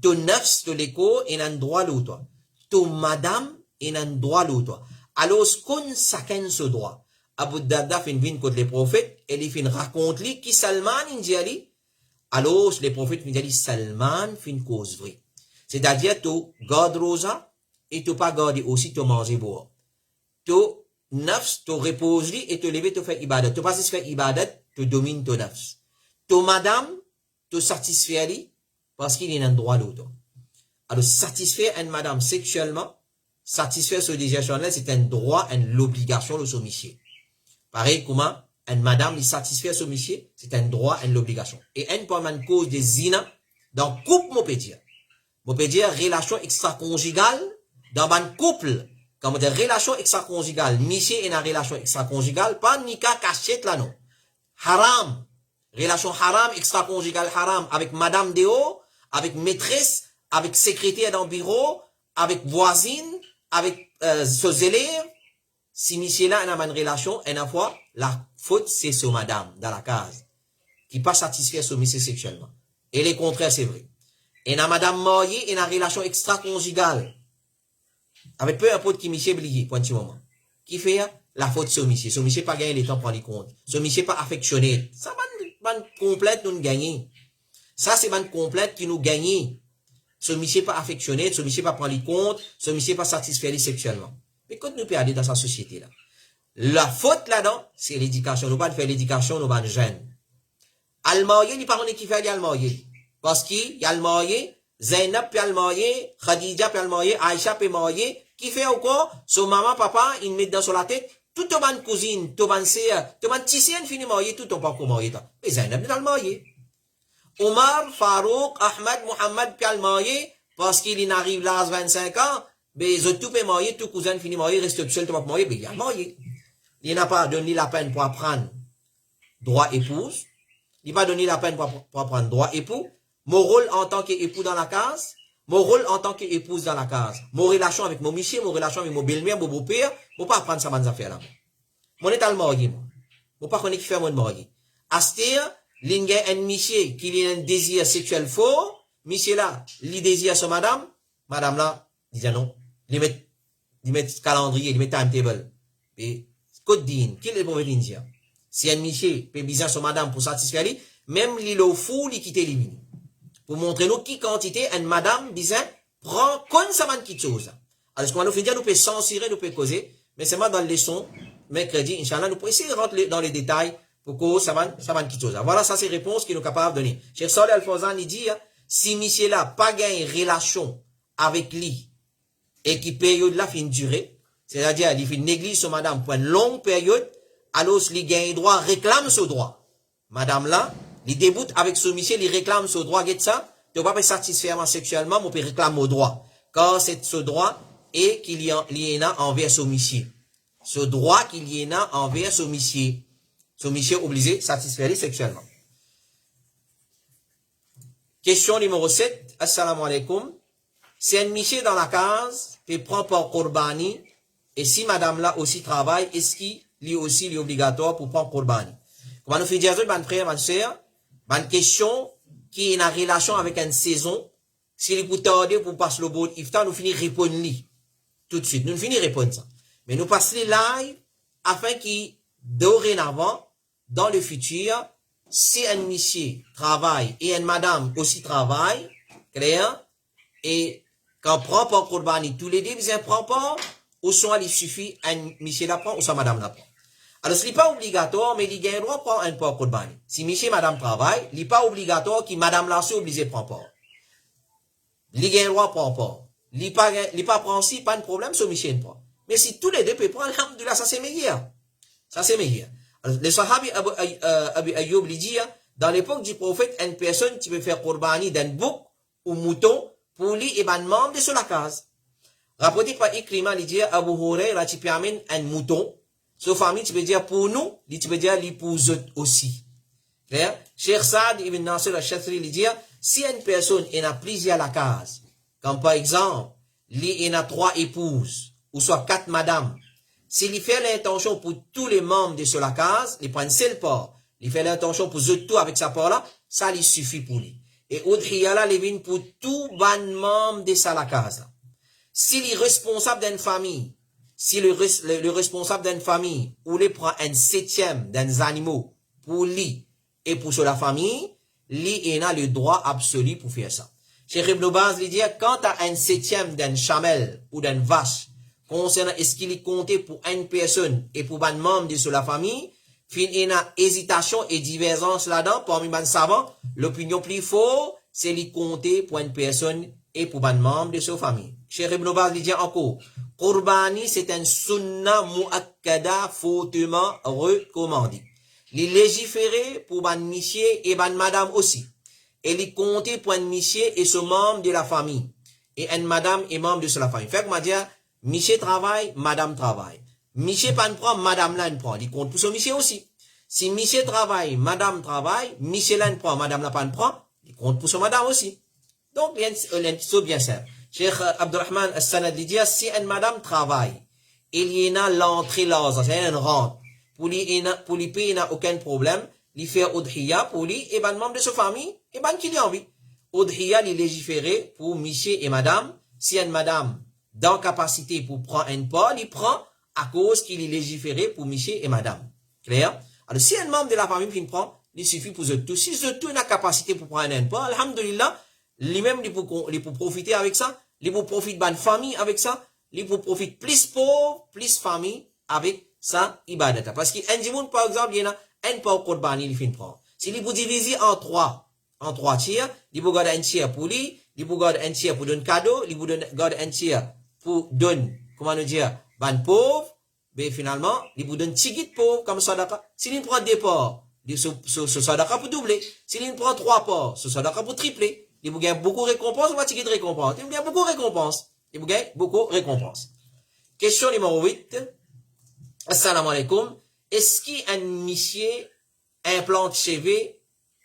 Ton nafs, ton écho est un droit l'autre toi. Ton madame est un droit l'autre toi. Alors, qu'on chacun ce droit. Abu Darda fin vient contre les prophètes, et il fin raconte lui qui Salman il dit, alors les prophètes fin dit, Salman fin cause vrai. C'est-à-dire, tu gardes rosa, et tu pas garder aussi tu manger boire. Tu nafs, tu reposes lui, et tu lever, tu fais ibadat. Tu pas juste faire ibadat, tu domines ton nafs. Ton madame, tu satisfais lui, parce qu'il est un droit l'autre. Alors, satisfaire une madame sexuellement, satisfaire ce désir-là, c'est un droit, une obligation de ce monsieur. Pareil, comment une madame lui satisfaire ce monsieur, c'est un droit, une obligation. Et une pour une cause de zina, dans le couple, on peut dire relation extra-conjugale, dans un couple, quand on dit relation extra-conjugale, monsieur est une relation extra-conjugale, pas nika cachette là, non. Haram. Relation haram, extra-conjugale haram, avec madame Déo, avec maîtresse, avec secrétaire dans le bureau, avec voisine, avec ses élèves. Si monsieur là, a une relation, une fois, la faute, c'est sur madame, dans la case, qui pas satisfait ce monsieur sexuellement. Et les contraires, c'est vrai. Et na madame mariée, et une relation extra-conjugale. Avec peu importe qui monsieur oublié, pour un petit moment. Qui fait la faute sur monsieur. Ce monsieur pas gagné le temps pour prendre compte. Ce monsieur pas affectionné. Ça va complète nous gagner. Ça, c'est une complète qui nous gagne. Ce monsieur pas affectionné, ce monsieur pas prendre compte, ce monsieur pas satisfait sexuellement. Mais quand nous perdons dans sa société là, la faute là-dedans, c'est l'éducation. Nous pas faire l'éducation, nous pas de jeunes. Al marié, il pas on qui fait al marié. Parce qu'il y a le marié, Zainab peut le marié, Khadija peut le marié, Aïcha peut le marié, qui fait encore, son maman, papa, il met dans la tête, tout au ban cousine, tout au ban sœur, tout au ban tissien fini marié, tout au parcours marié. Mais Zainab peut le marié. Omar, Farouk, Ahmed, Mohamed peut le marié, parce qu'il arrive là à 25 ans, mais tout peut marier, tout cousin fini marié, reste tout seul, tout pas marié, mais il y a le marié. Il n'a pas donné la peine pour apprendre droit épouse, il n'a pas donné la peine pour apprendre droit époux, mon rôle en tant qu'époux dans la case, mon rôle en tant qu'épouse dans la case, mon relation avec mon monsieur, mon relation avec mon belle-mère, mon beau-père, je ne pas apprendre ça, ces affaires là. Mon état le marié, moi. Je ne pas connaître qui fait mon marié. Astir, l'ingé un monsieur qui a un désir sexuel fort, monsieur là, il désire sur madame là, il dit non, il met calendrier, il met timetable. Et, code din, qui est le mauvais indien? Si un monsieur peut bizarre sur madame pour satisfaire lui, même l'île au fou, il quitte lui. Pour montrer nous qui quantité une madame bizarre prend comme ça man qui chose. Alors, ce qu'on va nous faire dire, nous pouvons censurer, nous pouvons causer, mais c'est moi dans le leçon, mercredi, Inch'Allah, nous pouvons essayer de rentrer dans les détails pour que ça man qui chose. Voilà, ça c'est réponse qu'il nous est capable de donner. Cheikh Saleh Al-Fawzan, il dit, si monsieur là, pas gagne relation avec lui, et qui période là fin durée, c'est-à-dire, il fait néglige sur madame pour une longue période, alors, il gagne droit, réclame ce droit. Madame là, il déboute avec ce monsieur, il réclame ce droit, get ça, tu ne vas pas satisfaire sexuellement, mais tu réclame au droit. Car c'est ce droit et qu'il y en a envers ce monsieur. Ce droit qu'il y en a envers ce monsieur. Ce monsieur obligé de satisfaire sexuellement. Question numéro 7. Assalamu alaikum. Si un monsieur dans la case, il prend par Korbani, et si madame là aussi travaille, est-ce qu'il lui aussi est obligatoire pour prendre Korbani? Comment nous fait dire, mon frère, ma soeur, une question qui est en relation avec une saison, si les pour tarder pour passer le bon iftar, nous finissons répondre tout de suite. Nous finissons répondre ça. Mais nous passons les live afin qu'il, dorénavant, dans le futur, si un monsieur travaille et une madame aussi travaille, clair, et quand prend pas Korbani, tous les deux, ils prennent pas, ou soit il suffit, un monsieur l'apprend, ou soit madame l'apprend. Alors, ce n'est pas obligatoire, mais il y a un droit de prendre un part Korbani. Si monsieur et madame travaillent, il n'est pas obligatoire que madame là, c'est obligé de prendre part. Il y a un droit de prendre part. Il n'est pas prendre si, pas de problème, ce monsieur ne prend. Mais si tous les deux peuvent prendre, alhamdoulilah, ça c'est meilleur. Ça c'est meilleur. Alors, le sahabi Abu Ayyub lui dit, dans l'époque du prophète, une personne qui peut faire Korbani d'un bouc ou mouton pour lui et ben membre de sur la case. Rapporté par Ikrima, il dit, Abu Huraira, tu peux amener un mouton. Sa famille, tu peux dire pour nous, tu peux dire l'épouse aussi. Clair? Cheikh Saad ibn Nasir al-Shathri, il dit, si une personne a plusieurs à la case, comme par exemple, il a 3 épouses, ou soit 4 madames, s'il fait l'intention pour tous les membres de sur la case, il prend une seule part, il fait l'intention pour eux tout avec sa part là, ça lui suffit pour lui. Et Udhiyala, il vient pour tout bon membre de sa la case. S'il est responsable d'une famille, si le responsable d'une famille, ou les prend un 7e d'un animaux pour lui et pour sur la famille, lui a le droit absolu pour faire ça. Cheikh Ibn Baz lui dit, quand tu as un 7e d'un chamel ou d'une vache, concernant est-ce qu'il est compté pour une personne et pour un membre de sur la famille, il y a hésitation et divergence là-dedans, parmi les savants, l'opinion plus forte, c'est lui compter pour une personne et pour ban membre de sa famille. Cheikh Ibn Baz dit encore, Qurbani c'est un sunna muakkada fortement recommandé. Il légiféré pour ban monsieur et ban madame aussi. Et il comptait pour un monsieur et ce membre de la famille. Et un madame et membre de la famille. Fait que m'a dit, monsieur travaille, madame travaille. Monsieur pas ne prend, madame là ne prend. Il compte pour son monsieur aussi. Si monsieur travaille, madame travaille, monsieur là ne prend, madame là pas ne prend, il compte pour son madame aussi. Donc, c'est bien simple. Cheikh Abdurrahman As-Sanad dit, si une madame travaille, il y a l'entrée là, c'est une rente. Pour lui payer, il n'a aucun problème. Il fait udhiya pour lui, et ben membre de sa famille, et ben qui lui a envie. Udhiya, il légiféré pour monsieur et madame. Si une madame, dans capacité pour prendre un pas, il prend à cause qu'il est légiféré pour monsieur et madame. Clair? Alors, si un membre de la famille qui prend, il suffit pour eux tous. Si eux tous ont la capacité pour prendre un pas, alhamdulillah, lui-même, il peut profiter avec ça. Il peut profiter de la famille avec ça. Il peut profiter plus pauvre, plus famille avec ça, ibadat. Parce qu'un dimoun, par exemple, il y en a un pas au Qurbani, il finit prendre. Si il peut diviser en trois tiers, il peut garder un tiers pour lui, il peut garder un tiers pour donner cadeau, il peut garder un tiers pour donner, comment nous dire, ban pauvre, mais finalement, il peut donner tigit pauvre comme sadaqa. S'il prend des parts, ce sadaqa pour doubler. S'il prend 3 parts, ce sadaqa pour tripler. Il vous gagne beaucoup de récompenses, ou pas de récompense. Il vous gagne beaucoup de récompenses. Il vous gagne beaucoup de récompenses. Question numéro 8. Assalamu alaikum. Est-ce qu'un monsieur implante cheveux?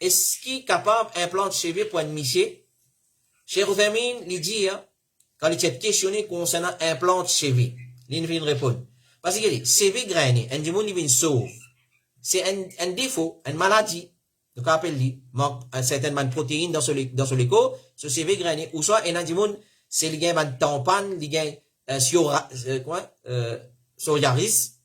Est-ce qu'il est capable d'implanter cheveux pour un monsieur? Cheikh Uthaymeen, il dit, quand il est questionné concernant implante cheveux, il vient répondre. Parce qu'il dit, cheveux grainés, un démon, il vient sauve. C'est un défaut, une maladie. Donc, appelle-lui, manque certainement de protéines dans ce léco, ce CV grainé, ou soit, un andimoun, c'est le gain de tampon, le gain, psoriasis,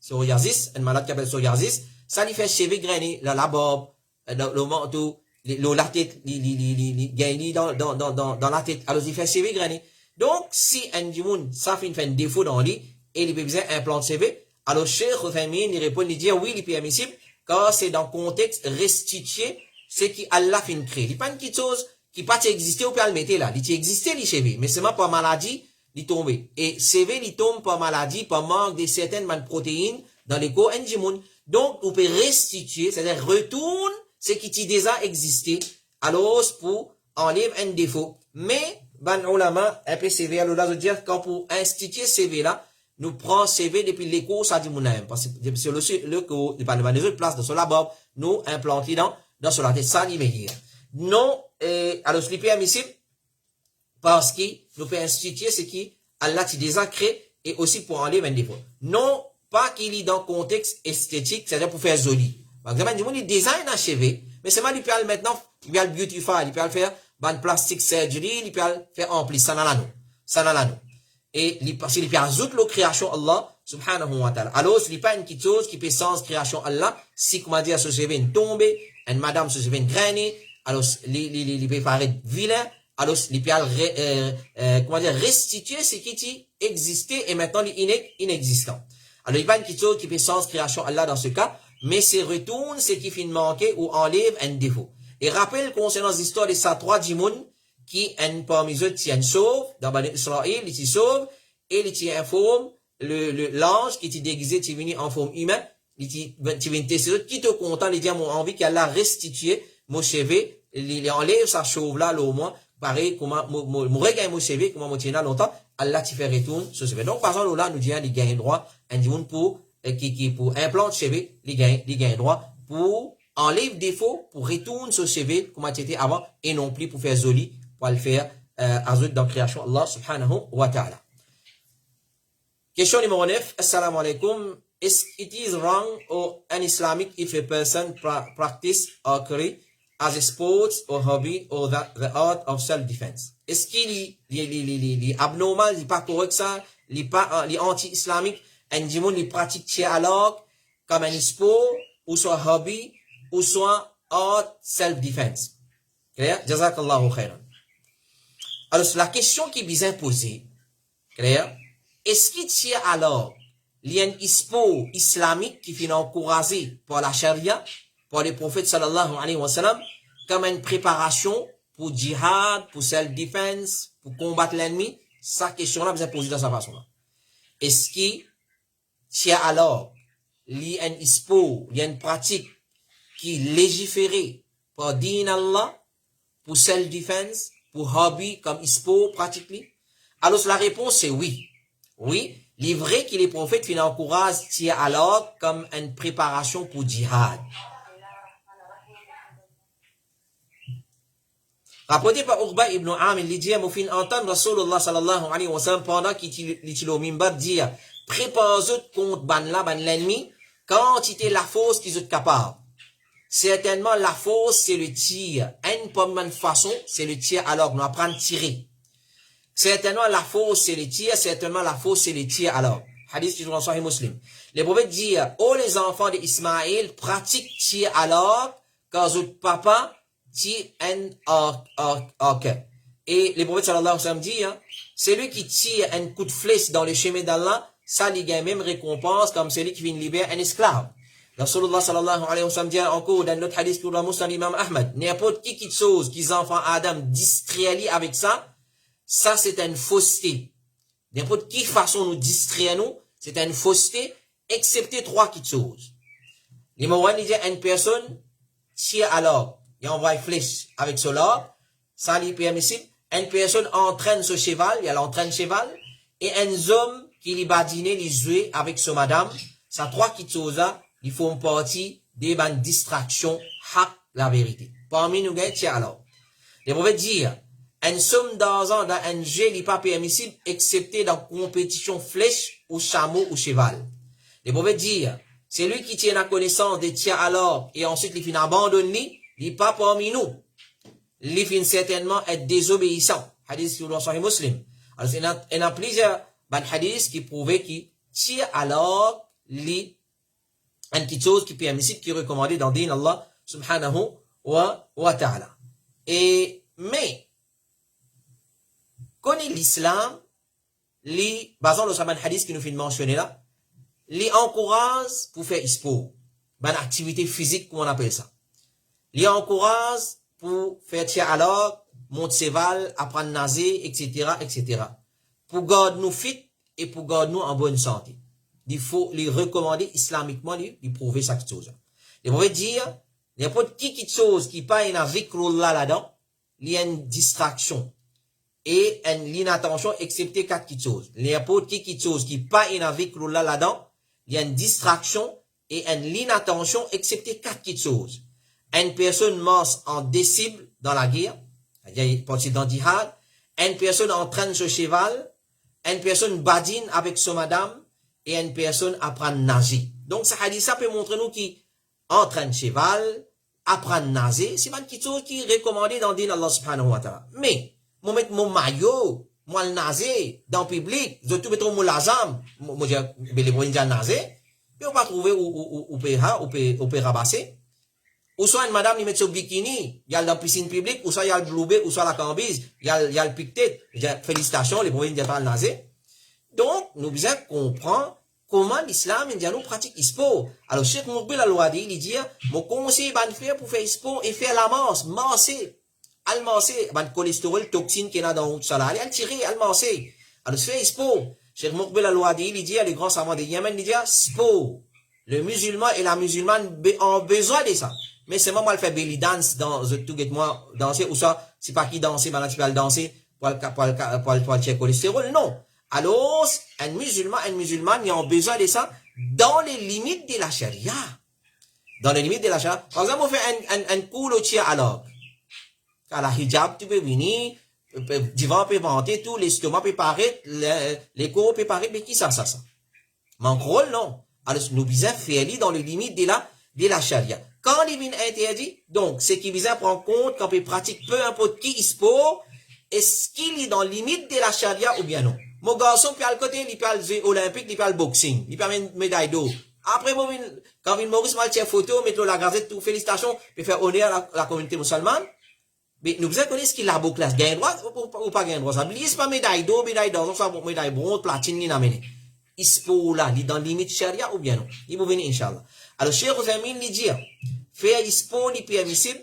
une maladie qui appelle psoriasis, ça lui fait CV grainé, la barbe, le manteau, la tête, gagne dans la tête, alors il fait CV grainé. Donc, si un andimoun, ça fait un défaut dans lui, et il peut besoin implanter CV, alors, Cheikh Uthaymeen, il répond, il dit, oui, il est permissible, car c'est dans le contexte restitué, c'est qui Allah fin créé. Il n'y a pas une petite chose qui pas exister ou peut le mettre là. Il existait, les cheveux. Mais c'est pas maladie, il tombe. Et cheveux, il tombe par maladie, par manque de certaines protéines dans les corps endimoun. Donc, on peut restituer, c'est-à-dire retourne ce qui déjà existé, alors pour enlever un défaut. Mais, ban ulama, un peu CV, alors là, je veux dire, quand pour instituer CV là, nous prenons CV depuis l'écho, ça dit mon parce que c'est le cours, il parle de place dans la barbe, nous implanter dans la tête, ça l'immédiat. Non, alors c'est permissible, parce que nous pouvons instituer ce qui, Allah t'y déjà créé, et aussi pour enlever un défaut. Non, pas qu'il est dans le contexte esthétique, c'est-à-dire pour faire joli. Par exemple, il design un cheveu, mais c'est pas, il peut maintenant, il peut le beautify, il peut le faire, ban plastic surgery, il peut le faire ampli, ça n'a l'anneau. Et s'il peut ajouter la création Allah, subhanahu wa ta'ala. Alors, ce n'est pas une petite chose qui peut sans création Allah, si, comment dire, ce cheveu tomber, une madame ce cheveu grainer, alors, il peut paraître vilain, alors, il peut, comment dire, restituer ce qui existait et maintenant, il est inexistant. Alors, il n'y a pas une petite chose qui peut sans création Allah dans ce cas, mais c'est retourne ce qui finit manquer ou enlève un défaut. Et rappelle concernant l'histoire de ces 3 djimoun, qui un parmi eux tient sauve dans Bani Israël, il sauve et il informe l'ange qui était déguisé, qui est venu en forme humaine, qui vient tester, qui te content, il dit mon envie qu'elle a restitué mon cheveu, il enlève sa chauve là, au moins, pareil, comment, mon regagne mon cheveu, comment mon tient là longtemps, Allah t'y fait retourner ce cheveu. Donc, par exemple, là, nous disons, il gagne droit, un dimanche pour, pour implanter cheveu, il gagne droit pour enlève défaut, pour retourner ce cheveu, comment c'était avant, et non plus pour faire joli, pour le faire ajout dans la création Allah subhanahu wa ta'ala. Question numéro 9. Assalamu alaikum. It is wrong or un-Islamic if a person practice archery as a sport or hobby or the art of self-defense? Est-ce qu'il est abnormal, il n'est pas correct ça, il est anti-islamique, un djimoun il pratique tir à l'arc comme un sport, ou soit hobby, ou soit art self-defense? Clair? Jazakallahu khairan. Alors, la question qui est bien posée, clair? Est-ce qu'il tient alors, il y a un sport islamique qui finit encouragé par la charia, par les prophètes sallallahu alayhi wa sallam, comme une préparation pour jihad, pour self-defense, pour combattre l'ennemi, sa question-là, vous avez posé de sa façon-là. Est-ce qu'il y a alors, il y a une pratique qui est légiférée par din Allah, pour self-defense, pour hobby, comme sport, pratiquement? Alors, la réponse, c'est oui. Oui, il est vrai que les prophètes qui encouragent tia alors comme une préparation pour djihad. Rapporté par Uqba ibn Amir, il dit, moi fin entendre Rasulullah sallallahu alayhi wa sallam pendant qu'il était au minbar dire, préparez-vous contre ban l'ennemi, quand il était la force qu'ils sont capables. Certainement, la force, c'est le tir. Une bonne façon, c'est le tir alors nous apprendre à tirer. Certainement, la force, c'est le tir. Certainement, la force, c'est le tir alors. Hadith qui dans Sahih Muslim. Les prophètes disent, oh les enfants d'Ismaël, pratiquent tir alors, quand votre papa tire un arc. Et les prophètes sallallahu alayhi wa sallam disent, c'est lui qui tire un coup de flèche dans le chemin d'Allah, ça lui gagne même récompense comme celui qui vient libérer un esclave. Rasulullah sallallahu alayhi wa sallam dit encore dans notre hadith pour le Muslim Imam Ahmad, n'importe qui chose qu'ils enfants Adam distraient avec ça, ça c'est une fausseté. N'importe qui façon nous distraire nous, c'est une fausseté, excepté trois petites choses. Les mots dit une personne tire alors, il envoie une flèche avec cela, ça lui permissible. Une personne entraîne ce cheval, il entraîne cheval, et un homme qui lui badine les jouer avec ce madame, ça trois petites choses là, ils font partie des bandes distractions, la vérité. Parmi nous, tiens alors. Les prophètes disent, une somme d'argent dans un jeu n'est pas permissible, excepté dans compétition flèche ou chameau ou cheval. Les prophètes disent, c'est lui qui tient la connaissance des tiens alors, et ensuite il finit abandonné, il n'est pas parmi nous. Il finit certainement être désobéissant. Hadith sur le Sahih Muslim. Alors, il y a plusieurs hadiths qui prouvent qu'il tient alors, une petite chose qui est permissible, qui est recommandée dans din Allah subhanahu wa ta'ala. Mais, connaît l'islam, basant le saman hadith qui nous fait mentionner là, les encourage pour faire sport, une activité physique, comme on appelle ça. Les encourage pour faire tir alors, monter cheval, apprendre à nager, etc., etc. Pour garder nous fit et pour garder nous en bonne santé. Il faut les recommander islamiquement, les prouver chaque chose. Il faut dire, n'importe qui chose qui pas une zikrullah là-dedans, il y a une distraction et une inattention, excepté quatre petites choses. N'importe qui chose qui pas une zikrullah là-dedans, il y a une distraction et une inattention, excepté quatre petites choses. Une personne marche en décible dans la guerre, c'est-à-dire dans le djihad, une personne entraîne ce cheval, une personne badine avec son madame, et une personne apprend à nager. Donc, ça hadith, ça peut montrer nous qui entraîne cheval, apprend à nager, c'est pas une petite chose qui est recommandée dans le din Allah subhanahu wa ta'ala. Mais, moi mettre mon maillot, moi le nager, dans le public, je tout mettre mon lazam, moi dire, les moyens de nager, mais on va trouver où peut rabasser. Ou soit une madame, il met son bikini, il y a la piscine publique, ou soit il y a le bloubé, ou soit la cambise, il y a le pique-tête. Félicitations, les moyens de nager. Donc, nous devons comprendre comment l'islam nous pratique sport. Alors, Cheikh Moukbil Al-Wadi, il dit, mon conseil va faire pour faire sport et faire la marcher. Al marcher, le cholestérol, toxine qu'il y a dans le salade, al tirer, al marcher. Alors, faire sport. Cheikh Moukbil Al-Wadi, il dit, les grands savants de Yémen, il dit, sport. Le musulman et la musulmane ont besoin de ça. Mais c'est moi, le faire belly dance dans tout moi danser, ou ça, c'est pas qui danser, maintenant tu vas le danser pour le cholestérol. Non. Alors, un musulman, ils ont besoin de ça dans les limites de la charia. Dans les limites de la charia. Par exemple, on fait un cours au tir alors. Quand la hijab, tu peux venir, divan peut vanter, tout, l'estomac peut paraître, les corps peut paraître, mais qui ça? Mais en gros, non. Alors, nous devons faire dans les limites de la charia. Quand il vient interdit, donc, c'est qu'il vient prendre compte quand il pratique peu importe qui sport, est-ce qu'il est dans les limites de la charia ou bien non? Mon garçon, puis à le côté, il peut le jeu olympique, il peut le boxing, il peut une médaille d'or. Après, quand il Maurice mal tient photo, mettre la gazette, tout, félicitations, puis faire honneur à la communauté musulmane. Mais nous devons connaître ce qu'il a beau classe, gain droit ou pas gain droit. Ça, c'est pas médaille d'or, médaille d'or, ça, médaille bronze, platine, il a mené. Il se peut là, il est dans la limite charia ou bien non? Il va venir, Inch'Allah. Alors, Cheikh Ouzamine, il dit, faire sport, il est permissible,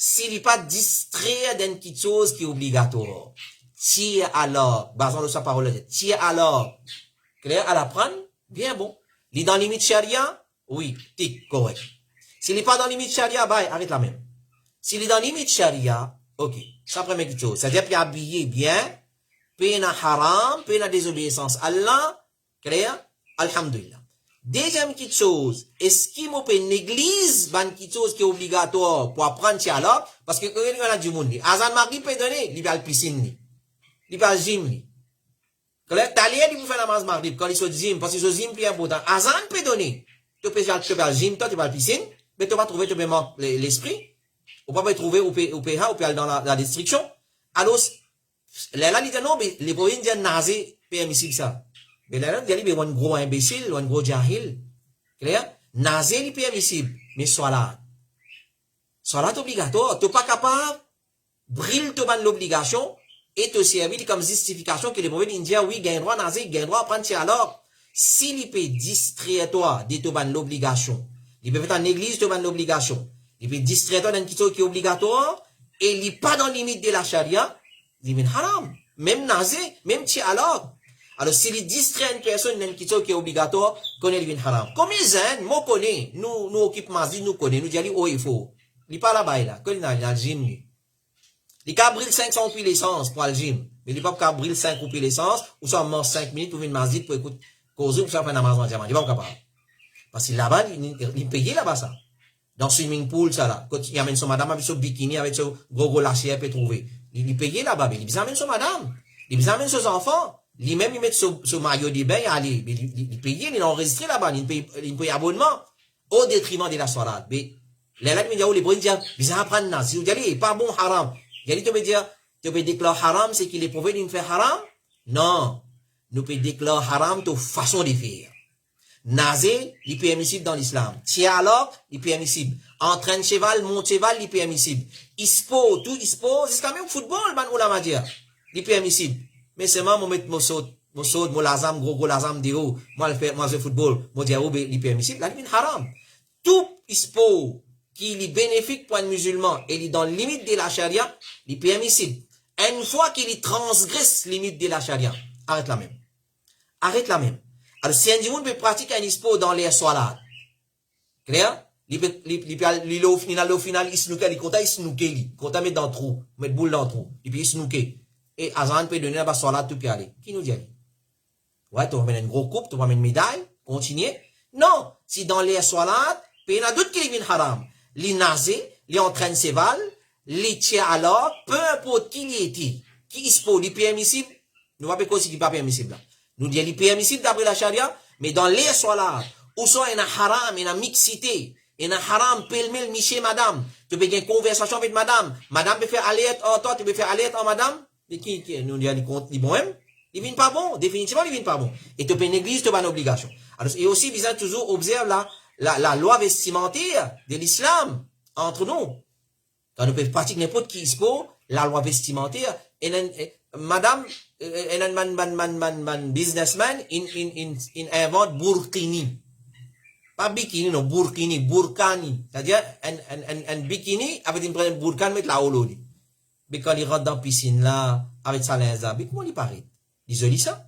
s'il n'est pas distrait d'une petite chose qui est obligatoire. Tiens alors, basons sur sa parole, tiens alors, clair, à l'apprendre, bien bon. Il est dans limite charia, oui, tic, correct. S'il n'est pas dans limite charia, bah, arrête la même. S'il est dans limite charia, ok, ça première petite chose. C'est-à-dire qu'il est habillé bien, puis na haram, puis na désobéissance. Allah, clair, alhamdulillah. Deuxième petite chose, est-ce qu'il m'a fait néglige une petite chose qui est obligatoire pour apprendre ça là? Parce que quand il y a du monde, Azan Maghrib peut donner, il va à la piscine, il va à la gym. Quand il il peut faire la namaz Maghrib, quand il se gym, parce que ce gym est important. Azan peut donner. Tu peux faire la gym, toi tu vas à la piscine, mais tu vas trouver, tu peux manquer l'esprit. Ou pas trouver, ou aller dans la destruction. Alors, là, il dit non, mais les provinces disent nazé, permissible ça. Mais là, il dit, un gros imbécile, un gros jahil. Clair? Nazé, il est permissible. Mais soit là, obligatoire. Tu n'es pas capable, brille l'obligation, et te servir comme justification que les provinces disent, oui, gagne droit nazé, gagne droit à prendre ça alors. S'il peut distraire toi de te ban l'obligation, il peut faire en église te ban l'obligation, il peut distraire toi d'une chose qui est obligatoire, et il n'est pas dans la limite de la charia, il est haram. Même nazé, même ti alors. Alors, s'il distrait une personne d'une chose qui est obligatoire, connaît le haram. Comme ils aiment, moi connais, nous occupons mazid, nous connais, nous disons, oh, il faut. Il n'est pas là-bas, là. Quand il a le gym, il a brûlé 500 piles l'essence pour le gym. Mais il n'a pas brûler 5 piles l'essence, ou soit mort 5 minutes pour une mazid pour écouter, causer, pour faire un namaz en diamant. Il n'est pas capable. Parce que là-bas, il paye là-bas ça. Dans swimming pool, ça là. Quand il amène son madame avec son bikini, avec son gros lâcher, il peut trouver. Il paye là-bas, mais il amène son madame. Il amène ses enfants. Lui-même, il met ce maillot de bain, allez, il paye, il est enregistré là-bas, il paye abonnement, au détriment de la soirée. Mais, là, il me dit, oh, les bruits disent, ils apprennent là. Si vous dites, pas bon, haram. Il dit, tu peux déclarer haram, c'est qu'il est prouvé d'une fait haram? Non. Nous pouvons déclarer haram de façon de faire. Nazer, il est permissible dans l'islam. Tiens alors, il est permissible. Entraîne cheval, monte cheval, il est permissible. Ispo, tout ispo, c'est quand même football, man, ou la matière. Il est permissible. Mais c'est moi, je mets mon saut, mon lazam, gros lazam de haut. Moi, je football, moi, je dis, il est permissible. Là, il est haram. Tout ispo qui est bénéfique pour un musulman et il est dans la limite de la charia, il est permissible. Une fois qu'il transgresse la limite de la charia, arrête la même. Arrête la même. Alors, si un individu peut pratiquer un ispo dans les soirées, clair? Il au final, il snooker, il compte, il snooker, il compte mettre dans le trou, mettre boule dans le trou, et puis il snooker. Et Azan peut donner la soirée tout puis aller. Qui nous dit? Ouais, tu vas mettre une grosse coupe, tu vas mettre une médaille, continuer. Non, si dans les soirées, il y en a d'autres qui viennent haram. Les nazés, les entraînent ses balles, les tiers alors, peu importe qui il était, qui ispo, les permissibles, nous va pas cause qui pas permissible. Nous disons les permissibles d'après la charia, mais dans les soirées, où soit il y a haram, il y a mixité, il y a haram, pêle-mêle, miché, madame. Tu peux faire une conversation avec madame. Madame peut faire alerte en toi, tu peux faire alerte en madame. Mais qui, nous disons les comptes, les bons, ils viennent pas bon. Définitivement, ils viennent pas bon. Et tu peux négliger, tu as une obligation. Alors, et aussi, visant toujours, observe la loi vestimentaire de l'islam entre nous. Quand nous pouvons pratiquer n'importe qui ispo, la loi vestimentaire, madame, man businessman, il invente burkini. Pas bikini, non, burkani. C'est-à-dire, un bikini avec une burkani, mettre la holo. Mais quand il rentre dans la piscine là, avec sa linge mais comment il paraît? Il se dit ça.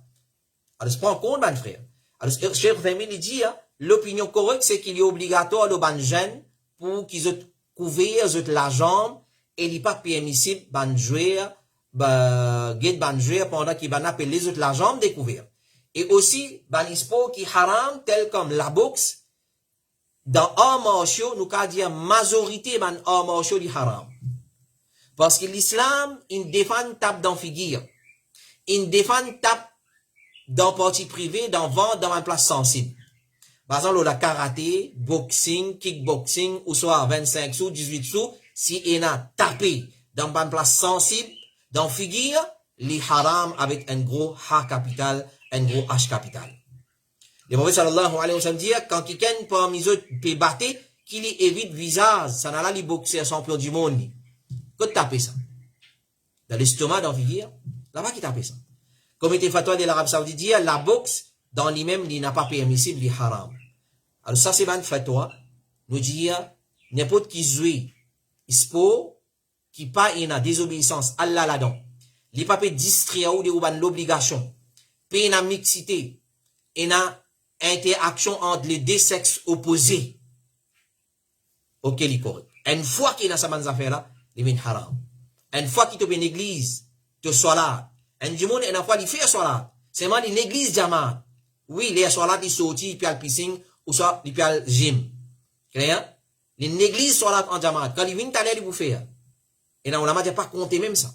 Alors, je prends en compte, mon frère. Alors, cher famille, il dit, l'opinion correcte, c'est qu'il est obligatoire de ban jeune pour qu'ils aient couvert la jambe et il n'est pas permissible ban jouer, ban jouer pendant qu'il van appeler les autres la jambe découvert. Et aussi, ban sport qui haram, tel comme la boxe, dans arts martiaux, nous qu'à dire majorité ban arts martiaux li haram. Parce que l'islam, il défend tape dans figure. Il défend tape dans partie privée, dans vente, dans une place sensible. Par exemple, le karaté, boxing, kickboxing, ou soit 25 sous, 18 sous, si il a tapé dans une place sensible, dans figure, les haram avec un gros H capital, un gros H capital. Le prophète sallallahu alayhi wa sallam dit, quand quelqu'un parmi eux peut battre, qu'il évite visage, ça n'a pas les boxeurs champions du monde. Que taper ça? Dans l'estomac, dans figure, là-bas qui tape ça. Comme était fatwa de l'Arabie Saoudite dit, la boxe, dans lui-même, il n'a pas permissible, il est haram. Alors ça, c'est une fatwa. Nous dit, n'importe qui joue, ispo, qui pas une désobéissance Allah là-dedans. Les pas distraire ou de l'obligation. Pas une mixité, une interaction entre les deux sexes opposés. Ok, les correct. Une fois qu'il y a sa manne affaire là, il est haram. Une fois qu'il te une église, te salat. Un du monde, une fois il fait salat. C'est moi une église jamaat. Oui, les salat ils sortent, ils peuvent piscine ou soit ils peuvent gym. Clair? Une église salat en jamaat. Quand ils viennent t'aller vous faire. Et là on n'a pas compté même ça.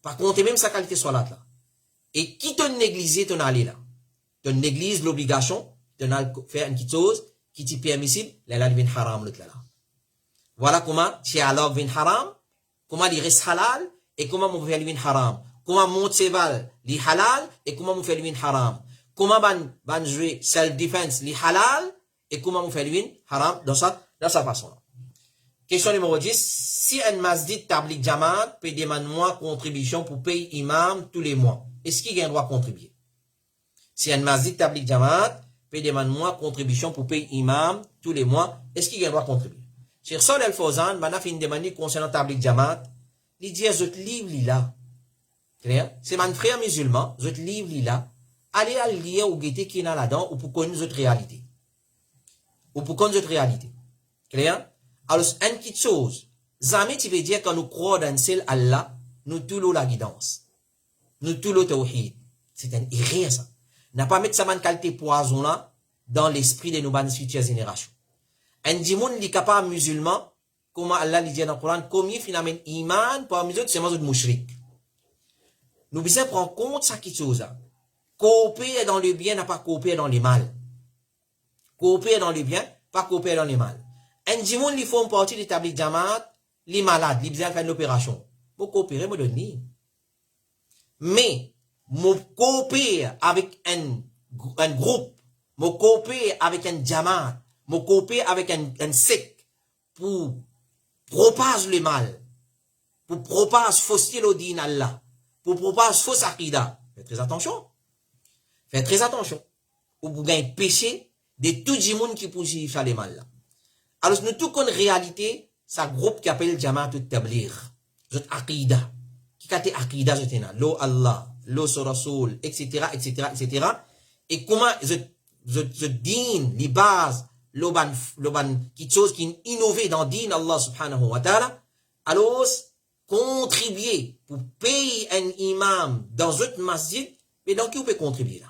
Pas compter même sa qualité salat là. Et qui te néglige ton aller là? Te néglige l'obligation, te faire une petite chose qui t'y permissible, là il vient haram l'autre là. Voilà comment tu alors vient haram, comment il reste halal et comment mon fait vient haram. Comment mon cheval li halal et comment mon fait vient haram. Comment ban jouer self defense li halal et comment mon fait vient haram dans sa façon là. Question numéro 10. Si un masjid tablik jamaat peut demander moins contribution pour payer imam tous les mois, est-ce qu'il a un droit à contribuer? Si un masjid tablik jamaat peut demander moins contribution pour payer imam tous les mois, est-ce qu'il a un droit à contribuer? Cheikh Salih Al Fawzan, a fait une demande concernant tablik jamaat, il dit, je te livre là. C'est mon frère musulman, je te livre là. Allez à lire ou guetter qui est là-dedans ou pour connaître notre réalité. Ou pour connaître notre réalité. Clair? Alors, une petite chose. Jamais tu veux dire quand nous croyons dans seul Allah, nous tout la guidance. Nous tout le tawhid. C'est un erreur ça. N'a pas mettre ça man qualité poison là dans l'esprit de nos bonnes futures générations. Un dimoun li capable musulman, comment Allah dit dans le Coran, combien finalement iman parmi les autres c'est mazou de mouchrik. Nous devons prendre compte ça qui chose là. Coopérer dans le bien n'a pas coopérer dans le mal. Coopérer dans le bien, pas coopérer dans le mal. Un dimoun li font partie de tablik jamaat, les malades, les besoin faire une opération. Moi coopérer, moi donner. Mais, moi coopérer avec un groupe, moi coopérer avec un jamaat, moi coopérer avec un secte pour propager le mal, pour propager fausser le din Allah, pour propager fausse akida. Faites très attention. Faites très attention. Ou vous gagnez péché de tout le monde qui poursuit faire le mal là. Alors, nous tout connaissons réalité, c'est un groupe qui appelle Jamaat al-Tabligh. Zot Aqida. Qui kate Aqida, zot ena. Lo Allah, lo so Rasoul, etc., etc., etc. Et comment zot din, les bases, lo ban, qui chose qui innové dans din Allah subhanahu wa ta'ala. Alors, contribuer pour payer un imam dans zot masjid, mais dans qui vous pouvez contribuer là?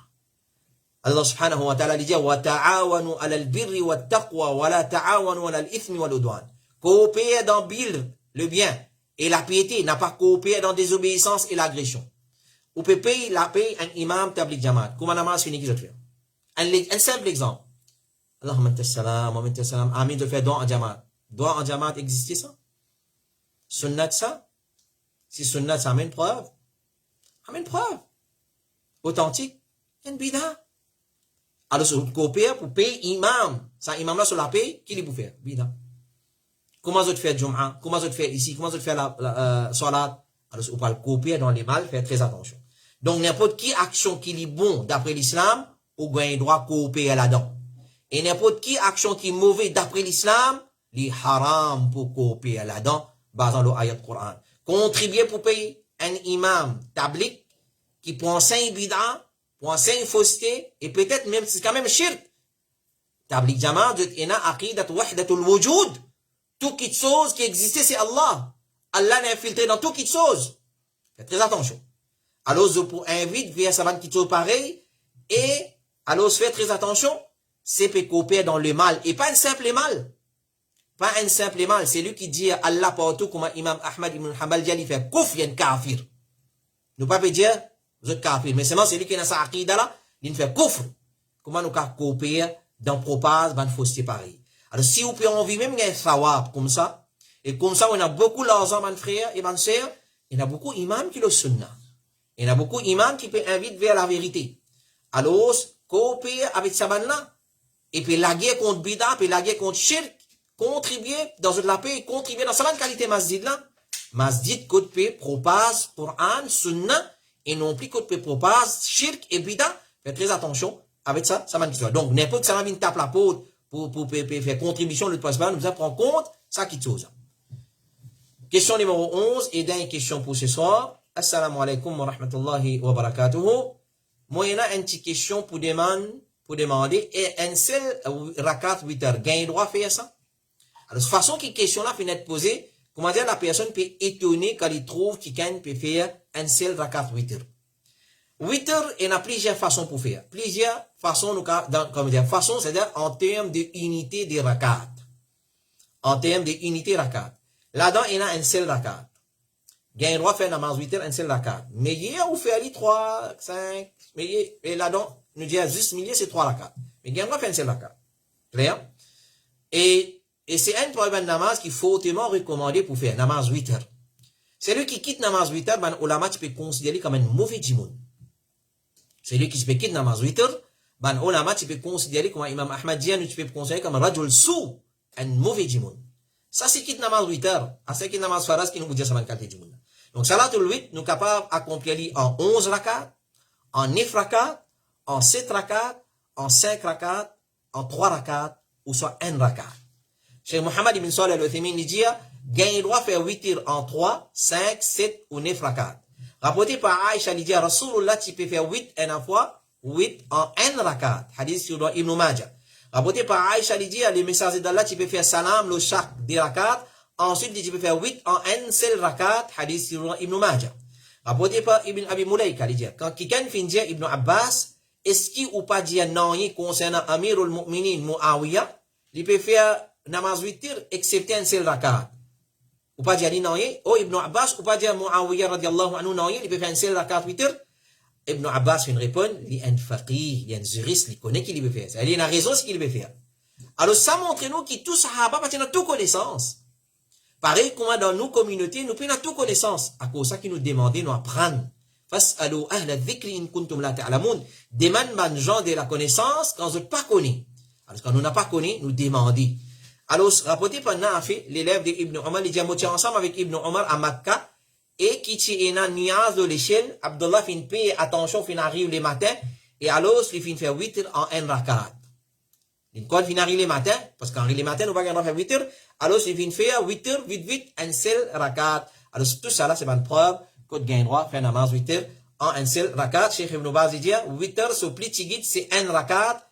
Allah subhanahu wa ta'ala dit wa ta'awanu 'ala al-birri wat-taqwa wa la ta'awanu 'ala al-ithmi wal-'udwan. Coopérer dans le bien et la piété, n'a pas coopéré dans désobéissance et l'agression. Ou peut payer la paix un imam tablik jamaat. Comment namaz fini qui je fais? Un simple exemple. Allahumma anta salam wa minta salam. Amin de faire doigt en jamaat. Doigt en jamaat existe ça? Sunnat ça? Si sunnat ça amène preuve. Amène preuve. Authentique. Une bida. Alors, si vous coopérez pour payer imam, ça imam là sur la paix, qui vous faire? Bida. Comment vous faites Jum'a? Comment vous faites ici? Comment vous faites la salat? Alors, si vous parlez coopérer dans les mal, faites très attention. Donc, n'importe qui action qui est bon d'après l'islam, vous avez droit à coopérer là-dedans. Et n'importe qui action qui est mauvais d'après l'islam, il est haram pour coopérer là-dedans, basant le ayat Coran. Contribuer pour payer un imam tablik qui prend 5 bid'a, pour 5 fausseté, et peut-être même, c'est quand même shirk. Tablik jamaat, ina aqidat wahdatul wujud. Tout quelque chose qui existait, c'est Allah. Allah l'a infiltré dans tout quelque chose. Faites très attention. Alors, je vous invite vers sa petite chose pareil, et, alors, faites très attention, c'est peut coopérer dans le mal, et pas un simple mal. Pas un simple mal, c'est lui qui dit Allah partout, comme Imam Ahmad ibn Hanbal dit, il fait kouf, il y a un kafir. Nous pas dire, vous êtes kafir, mais seulement c'est lui qui est dans sa aqida là, il fait kouf. Comment nous coopérer dans propage, dans fausseté pareil. Alors, si vous pouvez envie même un sawab comme ça, et comme ça, on a beaucoup d'argent, mon frère et ma sœur, il y a beaucoup d'imams qui le sunnah. Il y a beaucoup d'imams qui peuvent inviter vers la vérité. Alors, coopérer avec sa bande-là, et puis la guerre contre bida, puis la guerre contre shirk, contribuer dans la paix, contribuer dans sa bonne qualité masjid-là. Masjid, côte paix, propage, Coran, sunnah, et non plus côte paix, propage, shirk et bida. Faites très attention avec ça, ça m'a dit. Donc, n'importe qui ça m'a tape la peau, pour faire contribution de passe nous prendre compte, ça qui chose. Question numéro 11 et dernière question pour ce soir. Assalamu alaikum wa rahmatullahi wa barakatuhu. Moi, il y a une petite question pour demander, et un seul rakat 8 heures, gagne droit à faire ça? Alors, de façon que question là finit être posée, comment dire, la personne peut étonner quand il trouve quelqu'un peut faire un seul rakat 8 heures. 8 heures, il y a plusieurs façons pour faire. Plusieurs façons, comme dire, façon, c'est-à-dire en termes d'unité de rakat. En termes d'unité rakat. Là-dedans, il y a un seul rakat. Gagne droit à faire namaz 8 heures, un seul rakat. Mais hier, vous faites 3, 5, mais et là-dedans, nous disons juste milieu, c'est 3 rakat. Mais gagne droit à faire un seul rakat. Clair? Et c'est un problème namaz qu'il faut hautement recommander pour faire namaz 8 heures. Celui qui quitte namaz 8 heures, ben, ulama, tu peux considérer comme un mauvais djimoun. Celui qui se quitte namaz 8 heures, ben, ulama, tu peux considérer comme Imam Ahmad Diyan, tu peux considérer comme un rajul sou, un mauvais djimoun. Ça, c'est quitte namaz 8 heures. C'est quitte namaz faraz qui nous dit ça va le djimoun. Donc, salatul 8, nous sommes capables d'accomplir en 11 rakat, en 9 rakat, en 7 rakat, en 5 rakat, en 3 rakat, ou soit 1 rakat. Cheikh Mohammed ibn Salih al-Uthaymin dit, gagne droit faire 8 heures en 3, 5, 7 ou 9 rakat. Rapporté par Aïcha, il dit, Rasulullah, tu peux faire 8 en fois, 8 en 1 rakat. Hadith sur Ibn Majah. Rapporté par Aïcha, il dit, les messages d'Allah, tu peux faire salam, le chaque des rakat. Ensuite, tu peux faire 8 en un seul rakat, hadith sur Ibn Majah. Rapporté par Ibn Abi Mulaika, il dit, quand quelqu'un finit dire Ibn Abbas, est-ce qu'il ou pas dire non concernant Amirul Mu'minin Muawiyah, il peut faire namaz 8 heures, excepté un seul rakat. Ou pas dire non, oh Ibn Abbas, ou pas dire Muawiyah radiallahu anhu non, il peut faire un seul rakat 8 heures. Ibn Abbas vient répondre, il y a un faqih, il y a un juriste, il connaît qu'il peut faire. C'est-à-dire, il a raison ce qu'il peut faire. Alors, ça montre nous que tout sahaba, parce qu'il a toute connaissance. Pareil, comme dans nos communautés, nous prenons toute connaissance. À cause de ça, qui nous demandent, nous apprendre. Fas'alu ahla dhikri in kuntum la ta'lamun. Demande man gens de la connaissance quand on ne pas connaît. Alors, quand on n'a pas connu, nous demandons. Alors, rapporté par Nafi, l'élève d'Ibn Omar, il dit, moitié ensemble avec Ibn Omar à Makkah, et qui tient une nuance de l'échelle, Abdullah fin paye attention, fin arrive le matin, et alors, il fin faire 8 heures en un rakat. Quand il fin arrive le matin, parce qu'en le matin, nous ne pouvons pas faire 8 heures, alors, il fin faire 8 heures, vite, un seul rakat. Alors, tout ça là, c'est une preuve, que gagne droit, faire namaz 8 heures en un seul rakat. Cheikh Ibn Baz dit, 8 heures, ce pli tigit, c'est un rakat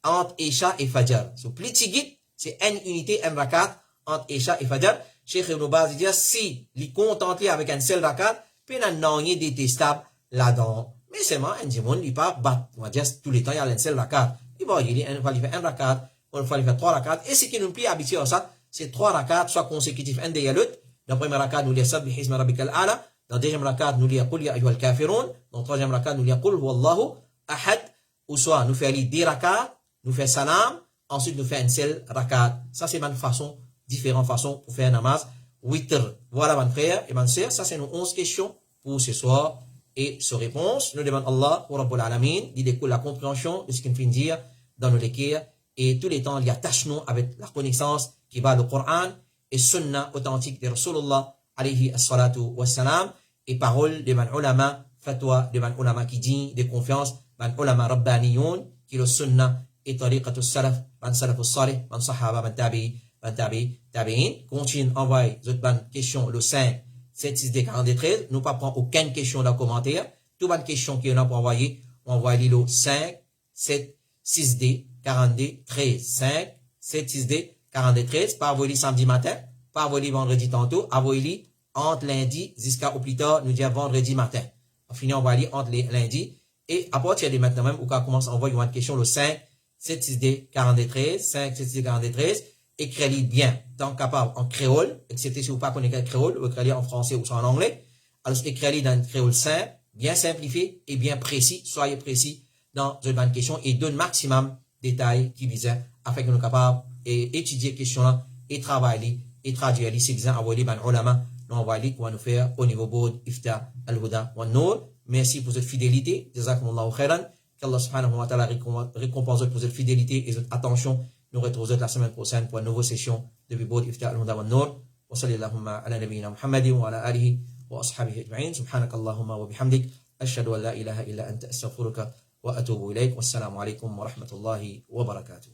entre Isha et Fajr. Ce pli tigit, c'est une unité, un rakat entre Isha et Fajr. Cheikh Ibn Baz dit, si il contenté avec un seul rakat, puis il n'y a rien détestable là-dedans. Mais c'est moi, un dimon, il part battre. On va dire, tous les temps, il y a un seul rakat. Il va y aller, il va faire un rakat, il va faire 3 rakats. Et ce qui nous plaît habitué à ça, c'est 3 rakats, soit consécutifs, un des l'autre. Dans le premier rakat, nous lisons Sabbih Isma Rabbikal A'la. Dans le deuxième rakat, nous lisons Qul Ya Ayyuhal Kafirun. Dans le troisième rakat, nous lisons Qul Huwallahu Ahad. Ou soit, nous faisons 10 rakats, nous faisons salam, ensuite nous faisons un seul rakat. Ça, c'est une façon, différentes façons pour faire un namaz. 8 heures. Voilà, mon frère et ma sœur. Ça, c'est nos 11 questions pour ce soir. Et ce réponse, nous demandons Allah, au Rabbul Alamin, d'y découle la compréhension de ce qu'il fait dire dans nos lectures. Et tous les temps, il y a tâche-nous avec la connaissance qui va le Coran et Sunna authentique de Rasulullah, alayhi as-salatu was-salam, et parole de man ulama, fatwa de man ulama qui dit de confiance, man ulama rabbaniyoun, qui le Sunna et tariqatu salaf, man salafus salih, man sahaba, man tabi'in. Continue envoyer votre question le 5, 7, 6, D, 43. Nous pas prendre aucune question dans le commentaire. Toute bonne question qui est là pour envoyer, on envoie le 5, 7, 6D, 42, 13, 5, 7, 6D, 42, 13, pas envoyer samedi matin, pas envoyer vendredi tantôt, envoyer entre lundi jusqu'à au plus tard, nous disons vendredi matin. On finit envoyer entre les lundis, et à partir de maintenant même, ou quand on commence à envoyer une question le 5, 7, 6D, 42, 13, 5, 7, 6D, 42, 13, écris-le bien, tant capable en créole, excepté si vous ne connaissez pas le créole, ou écris-le en français ou en anglais, alors écris-le dans le créole simple, bien simplifié et bien précis, soyez précis dans une question et donne maximum détails qui visent afin que nous soyons capables d'étudier ces questions-là et travailler et traduire les exemples, envoyer les ulama, nous envoyer qu'on va nous faire au niveau board, ifta, al-huda, wa nour. Merci pour votre fidélité. Jazakumullahu khairan. Qu'Allah subhanahu wa ta'ala récompense pour votre fidélité et votre attention. Nous retrouvons la semaine prochaine pour une nouvelle session de board, ifta, al-huda, wa nour. Wa sallallahu ala nabiyyina Muhammadin wa ala alihi wa ashabihi ajma'in. Subhanakallahumma wa bihamdik. Ashhadu an la ilaha illa anta astaghfiruka وأتوب إليك والسلام عليكم ورحمة الله وبركاته.